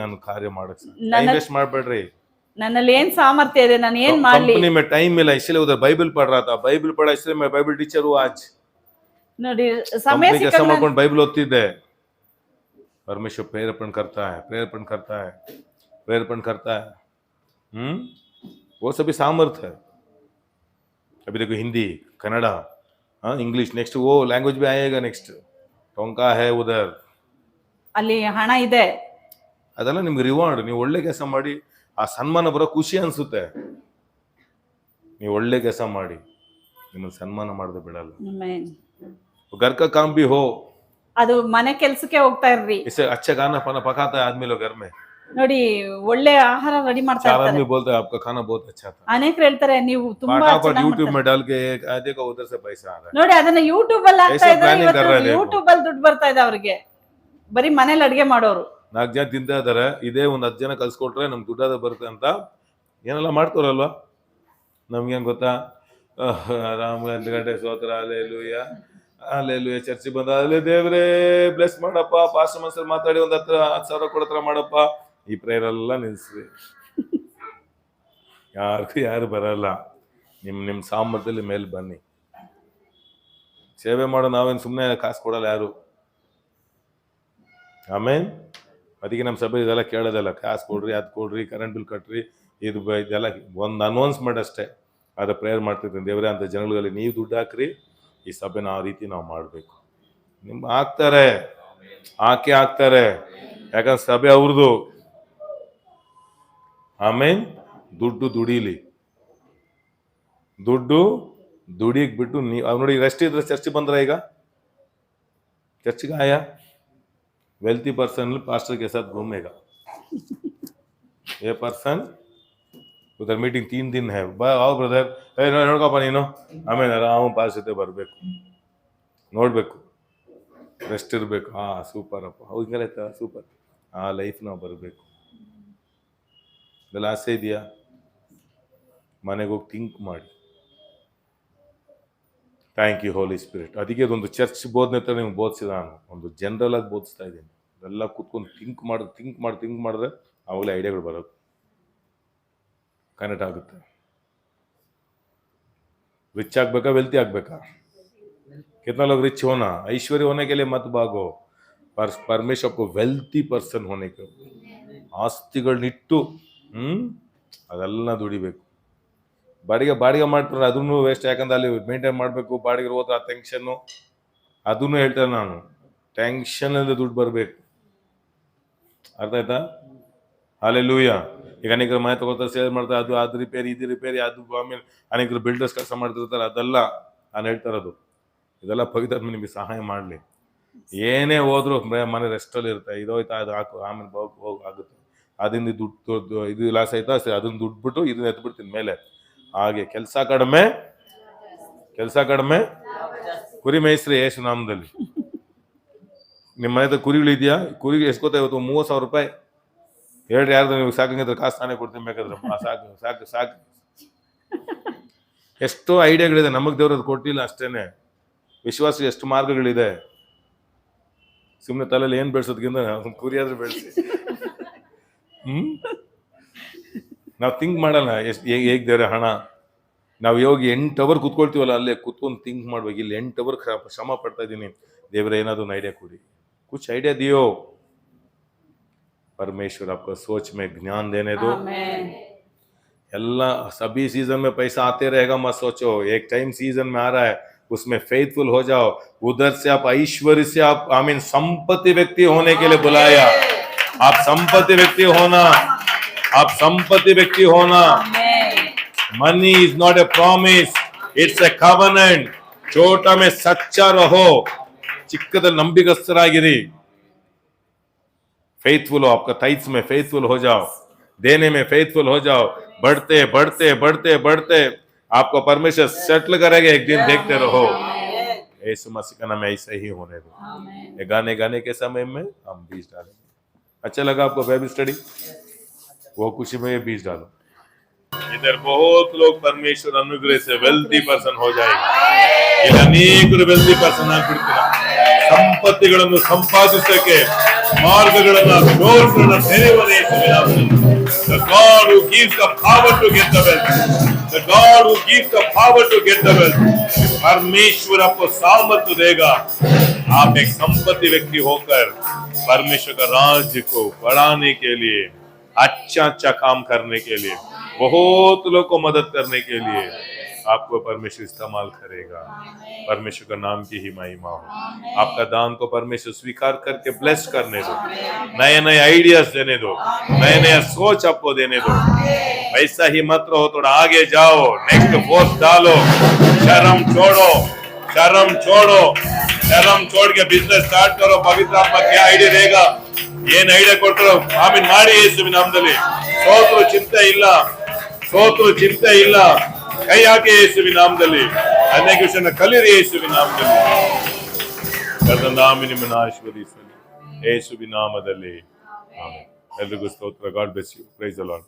ನಾನು ಕಾರ್ಯ ಮಾಡಕ್ ಟೈಮ್ ವೇಸ್ಟ್ ಮಾಡ್ಬೇಡ್ರಿ। ನನ್ನಲ್ಲಿ ಏನ್ ಸಾಮರ್ಥ್ಯ ಇದೆ, ನಾನು ಏನ್ ಮಾಡ್ಲಿ? कंपनी में टाइम मिला इसलिए उधर बाइबल पढ़ रहा था, बाइबल पढ़ा इसलिए मैं बाइबल टीचर हूँ आज। ನೋಡಿ ಸಮಯ कंपनी ಸಿಕ್ಕಾಗ ಮಾಡ್ಕೊಂಡು बाइबल ಓದ್ತಿದ್ದೆ। परमेश्वर प्रेरेपण करता है, प्रेरेपण करता है। वो सभी सामर्थ है। अभी देखो हिंदी, कन्नड़ा, इंग्लिश, नेक्स्ट वो लैंग्वेज भी आएगा, नेक्स्ट टोंका है उधर, ಅಲ್ಲಿ ಹಣ ಇದೆ, ಅದೆಲ್ಲ ನಿಮ್ಗೆ ರಿವಾರ್ಡ್। ನೀವು ಒಳ್ಳೆ ಕೆಲಸ ಮಾಡಿ ಆ ಸನ್ಮಾನ ಬರೋ ಖುಷಿ ಅನ್ಸುತ್ತೆ। ನೀವು ಒಳ್ಳೆ ಕೆಲಸ ಮಾಡಿ ನಿಮ್ಮನ್ನು ಸನ್ಮಾನ ಮಾಡದೆ ಬಿಡಲ್ಲ। ಆಮೆನ್। घर का काम भी हो, ಅದು ಮನೆ ಕೆಲ್ಸಕ್ಕೆ ಹೋಗ್ತಾ ಇರ್ರಿ। इससे अच्छा खाना पाना पकाता है आदमी लोग घर में। ನೋಡಿ ಒಳ್ಳೆ ಆಹಾರ ರೆಡಿ ಮಾಡ್ತಾ 4 ಇರ್ತಾರೆ। आदमी बोलते हैं आपका खाना बहुत अच्छा था, ಅನೇಕರು ಹೇಳ್ತಾರೆ ನೀವು ತುಂಬಾ फटाफट ಚೆನ್ನಾಗಿ यूट्यूब ಮಾಡ್ತಾರೆ। में डाल के देखो उधर से पैसा आ रहा है। ನೋಡಿ ಅದನ್ನ ಯೂಟ್ಯೂಬ್ ಅಲ್ಲಿ ಹಾಕ್ತಾ ऐसे ಇದ್ದಾರೆ, planning कर रहे ಇವತ್ತು हैं ಯೂಟ್ಯೂಬ್ ಅಲ್ಲಿ ದುಡ್ಡು ಬರ್ತಾ ಇದೆ ಅವ್ರಿಗೆ, ಬರೀ ಮನೇಲಿ ಅಡ್ಗೆ ಮಾಡೋರು। 4 ಜನ ತಿಂತಾ ಇದಾರೆ, ಇದೇ ಒಂದು 10 ಜನ ಕಲ್ಸ್ಕೊಟ್ರೆ ನಮ್ಗೆ ದುಡ್ಡಾದ ಬರುತ್ತೆ ಅಂತ ಏನೆಲ್ಲ ಮಾಡ್ತಾರಲ್ವಾ? ನಮ್ಗೇನ್ ಗೊತ್ತಾ? ರಾಮ ಗಂಟೆ ಸ್ತೋತ್ರ, ಅಲ್ಲೆಲ್ಲೂಯ, ಚರ್ಚಿ ಬಂದ ಅಲ್ಲೇ ದೇವ್ರೇ ಬ್ಲೆಸ್ ಮಾಡಪ್ಪ, ಪಾಸ್ಟರ್ ಮಾಸ್ಟರ್ ಮಾತಾಡಿ 10,000 ಕೊಡತ್ರ ಮಾಡಪ್ಪ, ಈ ಪ್ರೇಯರ್ ಎಲ್ಲ ನಿಲ್ಸ್ರಿ। ಯಾರು ಬರಲ್ಲ, ನಿಮ್ ಸಾಮರ್ಥ್ಯದಲ್ಲಿ ಮೇಲೆ ಬನ್ನಿ, ಸೇವೆ ಮಾಡೋ। ನಾವೇನು ಸುಮ್ಮನೆ ಕಾಸು ಕೊಡಲ್ಲ ಯಾರು, ಆಮೇನ್। ಅದಕ್ಕೆ ನಮ್ಮ ಸಭೆ ಇದೆಲ್ಲ ಕೇಳೋದಲ್ಲ, ಕಾಸು ಕೊಡ್ರಿ, ಅದು ಕೊಡ್ರಿ, ಕರೆಂಟ್ ಬಿಲ್ ಕಟ್ರಿ, ಇದೆಲ್ಲ ಒಂದು ಅನೌನ್ಸ್ಮೆಂಟ್ ಅಷ್ಟೇ। ಆದ್ರೆ ಪ್ರೇಯರ್ ಮಾಡ್ತಿರ್ತೀನಿ, ದೇವರೇ ಅಂತ ಜನಗಳಲ್ಲಿ ನೀವು ದುಡ್ಡು ಹಾಕ್ರಿ, ಈ ಸಭೆನ ಆ ರೀತಿ ನಾವು ಮಾಡಬೇಕು। ನಿಮ್ಮ ಹಾಕ್ತಾರೆ, ಹಾಕ್ತಾರೆ, ಯಾಕಂದ್ರೆ ಸಭೆ ಅವ್ರದ್ದು। ಆಮೇನ್। ದುಡ್ಡು ದುಡಿಕ್ ಬಿಟ್ಟು ನೀವು ನೋಡಿ, ರೆಸ್ಟ್ ಇದ್ರೆ ಚರ್ಚ್ ಬಂದ್ರ? ಈಗ चर्च का आया, वेल्थी पर्सन पास्टर के साथ घूमेगा, ये पर्सन उधर मीटिंग 3 दिन है, आओ ಬ್ರದರ್, ನೋಡ್ಕಪ್ಪ ನೀನು, ಆಮೇಲೆ ಆರಾಮ ಪಾಸ್ ಜೊತೆ ಬರಬೇಕು, ನೋಡ್ಬೇಕು, ರೆಸ್ಟ್ ಇರಬೇಕು. ಸೂಪರ್ ಅಪ್ಪ, ಹಿಂಗಲೈತ ಸೂಪರ್, ಆ ಲೈಫ್ ನಾವು ಬರಬೇಕು. ಇದೆಲ್ಲ ಆಸೆ ಇದೆಯಾ? ಮನೆಗೆ ಹೋಗಿ ಥಿಂಕ್ ಮಾಡಿ. Thank you holy spirit. ಅದಕ್ಕೆ ಅದೊಂದು ಚರ್ಚ್ ಬೋಧನೆ ಥರ ನಿಮ್ಗೆ ಬೋಧಿಸಿದ, ನಾನು ಒಂದು ಜನರಲ್ ಆಗಿ ಬೋಧಿಸ್ತಾ ಇದ್ದೀನಿ. ಎಲ್ಲ ಕೂತ್ಕೊಂಡು ಥಿಂಕ್ ಮಾಡಿದ್ರೆ ಅವಾಗಲೇ ಐಡಿಯಾಗಳು ಬರೋದು, ಕನೆಕ್ಟ್ ಆಗುತ್ತೆ. रिच ಆಗ್ಬೇಕಾ ವೆಲ್ತಿ ಆಗ್ಬೇಕಾ? कितना लोग रिच होना, ऐश्वर्य होने के लिए मत भागो, पर परमेश्वर को वेल्थी पर्सन होने के, ಆಸ್ತಿಗಳನ್ನಿಟ್ಟು ಅದೆಲ್ಲ ದುಡಿಬೇಕು. ಬಾಡಿಗೆ ಮಾಡ್ತಾರೆ, ಅದನ್ನು ವೇಸ್ಟ್. ಯಾಕಂದ್ರೆ ಅಲ್ಲಿ ಮೇಂಟೈನ್ ಮಾಡಬೇಕು, ಬಾಡಿಗೆ ಹೋದ್ರೆ ಆ ಟೆನ್ಷನ್ನು, ಅದನ್ನು ಹೇಳ್ತೇನೆ ನಾನು. ಟೆನ್ಷನಲ್ಲಿ ದುಡ್ಡು ಬರಬೇಕು, ಅರ್ಥ ಆಯ್ತಾ? ಹಾಲೆಲೂಯ. ಈಗ ಅನೇಕರು ಮನೆ ತಗೋತಾರೆ, ಸೇಲ್ ಮಾಡ್ತಾರೆ, ಅದು ರಿಪೇರಿ, ಇದು ರಿಪೇರಿ, ಅದು ಆಮೇಲೆ ಅನೇಕರು ಬಿಲ್ಡರ್ಸ್ ಕೆಲಸ ಮಾಡ್ತಿರ್ತಾರೆ. ಅದೆಲ್ಲ ನಾನು ಹೇಳ್ತಾರದು, ಇದೆಲ್ಲ ಪವಿತ್ರಾತ್ಮ ನಿಮಗೆ ಸಹಾಯ ಮಾಡಲಿ. ಏನೇ ಹೋದ್ರು ಮನೆ ರೆಸ್ಟಲ್ಲಿ ಇರುತ್ತೆ, ಇದೋಯ್ತಾ ಅದು ಹಾಕು, ಆಮೇಲೆ ಹೋಗಿ ಆಗುತ್ತೆ. ಅದರಿಂದ ದುಡ್ಡು ಇದು ಲಾಸ್ ಆಯ್ತಾ, ಸರಿ ಅದನ್ನ ದುಡ್ಡು ಬಿಟ್ಟು ಇದನ್ನ ಎತ್ಬಿಡ್ತೀನಿ ಮೇಲೆ. ಹಾಗೆ ಕೆಲಸ ಕಡಿಮೆ ಕುರಿ ಮೇಯಿಸ್ರಿ ಯೇಸು ನಾಮದಲ್ಲಿ. ನಿಮ್ಮ ಮನೆ ಕುರಿಗಳಿದೆಯಾ? ಕುರಿಗೆ ಎಷ್ಟು ಗೊತ್ತಾ ಇವತ್ತು? 30,000 ರೂಪಾಯಿ. ಹೇಳ್ರಿ, ಯಾರ್ದು ನೀವು ಸಾಕಂಗಿದ್ರೆ ಕಾಸು ನಾನೇ ಕೊಡ್ತೀನಿ ಬೇಕಾದ್ರೆ. ಸಾಕು. ಎಷ್ಟೋ ಐಡಿಯಾಗಳಿದೆ, ನಮಗೆ ದೇವ್ರದ್ದು ಕೊಟ್ಟಿಲ್ಲ ಅಷ್ಟೇನೆ. ವಿಶ್ವಾಸ ಎಷ್ಟು ಮಾರ್ಗಗಳಿದೆ. ಸುಮ್ಮನೆ ತಲೆಯಲ್ಲಿ ಏನು ಬೆಳೆಸೋದ್ಕಿಂತ ಕುರಿ ಆದ್ರೂ ಬೆಳೆಸಿ. ನಾವು ಥಿಂಕ್ ಮಾಡಲ್ಲ ಎಷ್ಟು ಹೇಗೆ ದೇವ್ರೆ ಹಣ. ನಾವು ಹೋಗಿ 8 ಅವರ್ ಕೂತ್ಕೊಳ್ತೀವಲ್ಲ, ಅಲ್ಲೇ ಕೂತ್ಕೊಂಡು ಥಿಂಕ್ ಮಾಡ್ಬೇಕು. ಇಲ್ಲಿ 8 ಅವರ್ ಶ್ರಮ ಪಡ್ತಾ ಇದ್ದೀನಿ, ದೇವ್ರೆ ಏನಾದ್ರು ಒಂದು ಐಡಿಯಾ ಕೊಡಿ, कुछ आइडिया दियो. परमेश्वर आपको सोच में ज्ञान देने दो. सभी सीजन में पैसा आते रहेगा मत सोचो. एक टाइम सीजन में आ रहा है, उसमें फेथफुल हो जाओ. उधर से आप ऐश्वर्य से आप आमीन संपत्ति व्यक्ति होने के लिए बुलाया. आप संपत्ति व्यक्ति होना. Money is not a promise, it's a covenant. छोटा में सच्चा रहो, चिಕ್ಕದಲ್ಲಿ ನಂಬಿಗಸ್ತರಾಗಿರಿ. फेथफुल हो, आपका टाइट्स में फेथफुल हो जाओ, देने में फेथफुल हो जाओ. बढ़ते आपको परमेश्वर सेटल करेगा. एक दिन देखते रहो. यीशु मसीह का नाम ऐसा ही होने दो. ये गाने के समय में हम बीज डालेंगे. अच्छा लगा आपको बाइबल स्टडी? वो खुशी में ये बीज डालो. इधर बहुत लोग परमेश्वर अनुग्रह से वेल्थी पर्सन हो जाएंगे. ಇಲ್ಲಿ ಅನೇಕರು ವೆಲ್ತಿ ಪರ್ಸನ್ ಆಗ್ಬಿಡ್ತೀರ. ಸಂಪತ್ತಿಗಳನ್ನು ಸಂಪಾದಿಸಕ್ಕೆ ಮಾರ್ಗಗಳನ್ನ ಡೋರ್ಸ್ಗಳನ್ನ ತೆರೆಯುವುದೇ The God who gives the power to get the wealth. The God who gives the power to get the wealth. परमेश्वर आपको सामर्थ्य देगा. आप एक संपत्ति व्यक्ति होकर परमेश्वर का राज्य को बढ़ाने के लिए, अच्छा काम करने के लिए, बहुत लोगों को मदद करने के लिए आपको परमेश्वर इस्तेमाल करेगा. परमेश्वर का नाम की ही महिमा हो. आपका दान को परमेश्वर स्वीकार करके ब्लेस करने दो. नए आइडियाज देने दो, नए सोच आपको देने दो. वैसा ही मत रहो, थोड़ा आगे जाओ, नेक्स्ट फोर्स डालो. शर्म छोड़ के बिजनेस स्टार्ट करो. पवित्र आत्मा क्या आइडिया देगा, ಏನ್ ಐಡಿಯಾ ಕೊಟ್ಟರು ಆಮೀನ್ ಮಾಡಿ ಯೇಸುವಿನ ನಾಮದಲ್ಲಿ. ಸೋತ್ರು ಚಿಂತೆ ಇಲ್ಲ, ಕೈ ಹಾಕಿ ಯೇಸುವಿನ ನಾಮದಲ್ಲಿ. ಅನೇಕ ವಿಷಯನ ಕಲಿಯಿರಿ ಯೇಸುವಿನ ನಾಮದಲ್ಲಿ. ಕರ್ತನಾಮಿ ನಿಮ್ಮನ್ನು ಆಶೀರ್ವದಿಸಲಿ ಯೇಸುವಿನ ನಾಮದಲ್ಲಿ. ಆಮೆನ್. ಎಲ್ರಿಗೂ ಸ್ತೋತ್ರ. God bless you. Praise the lord.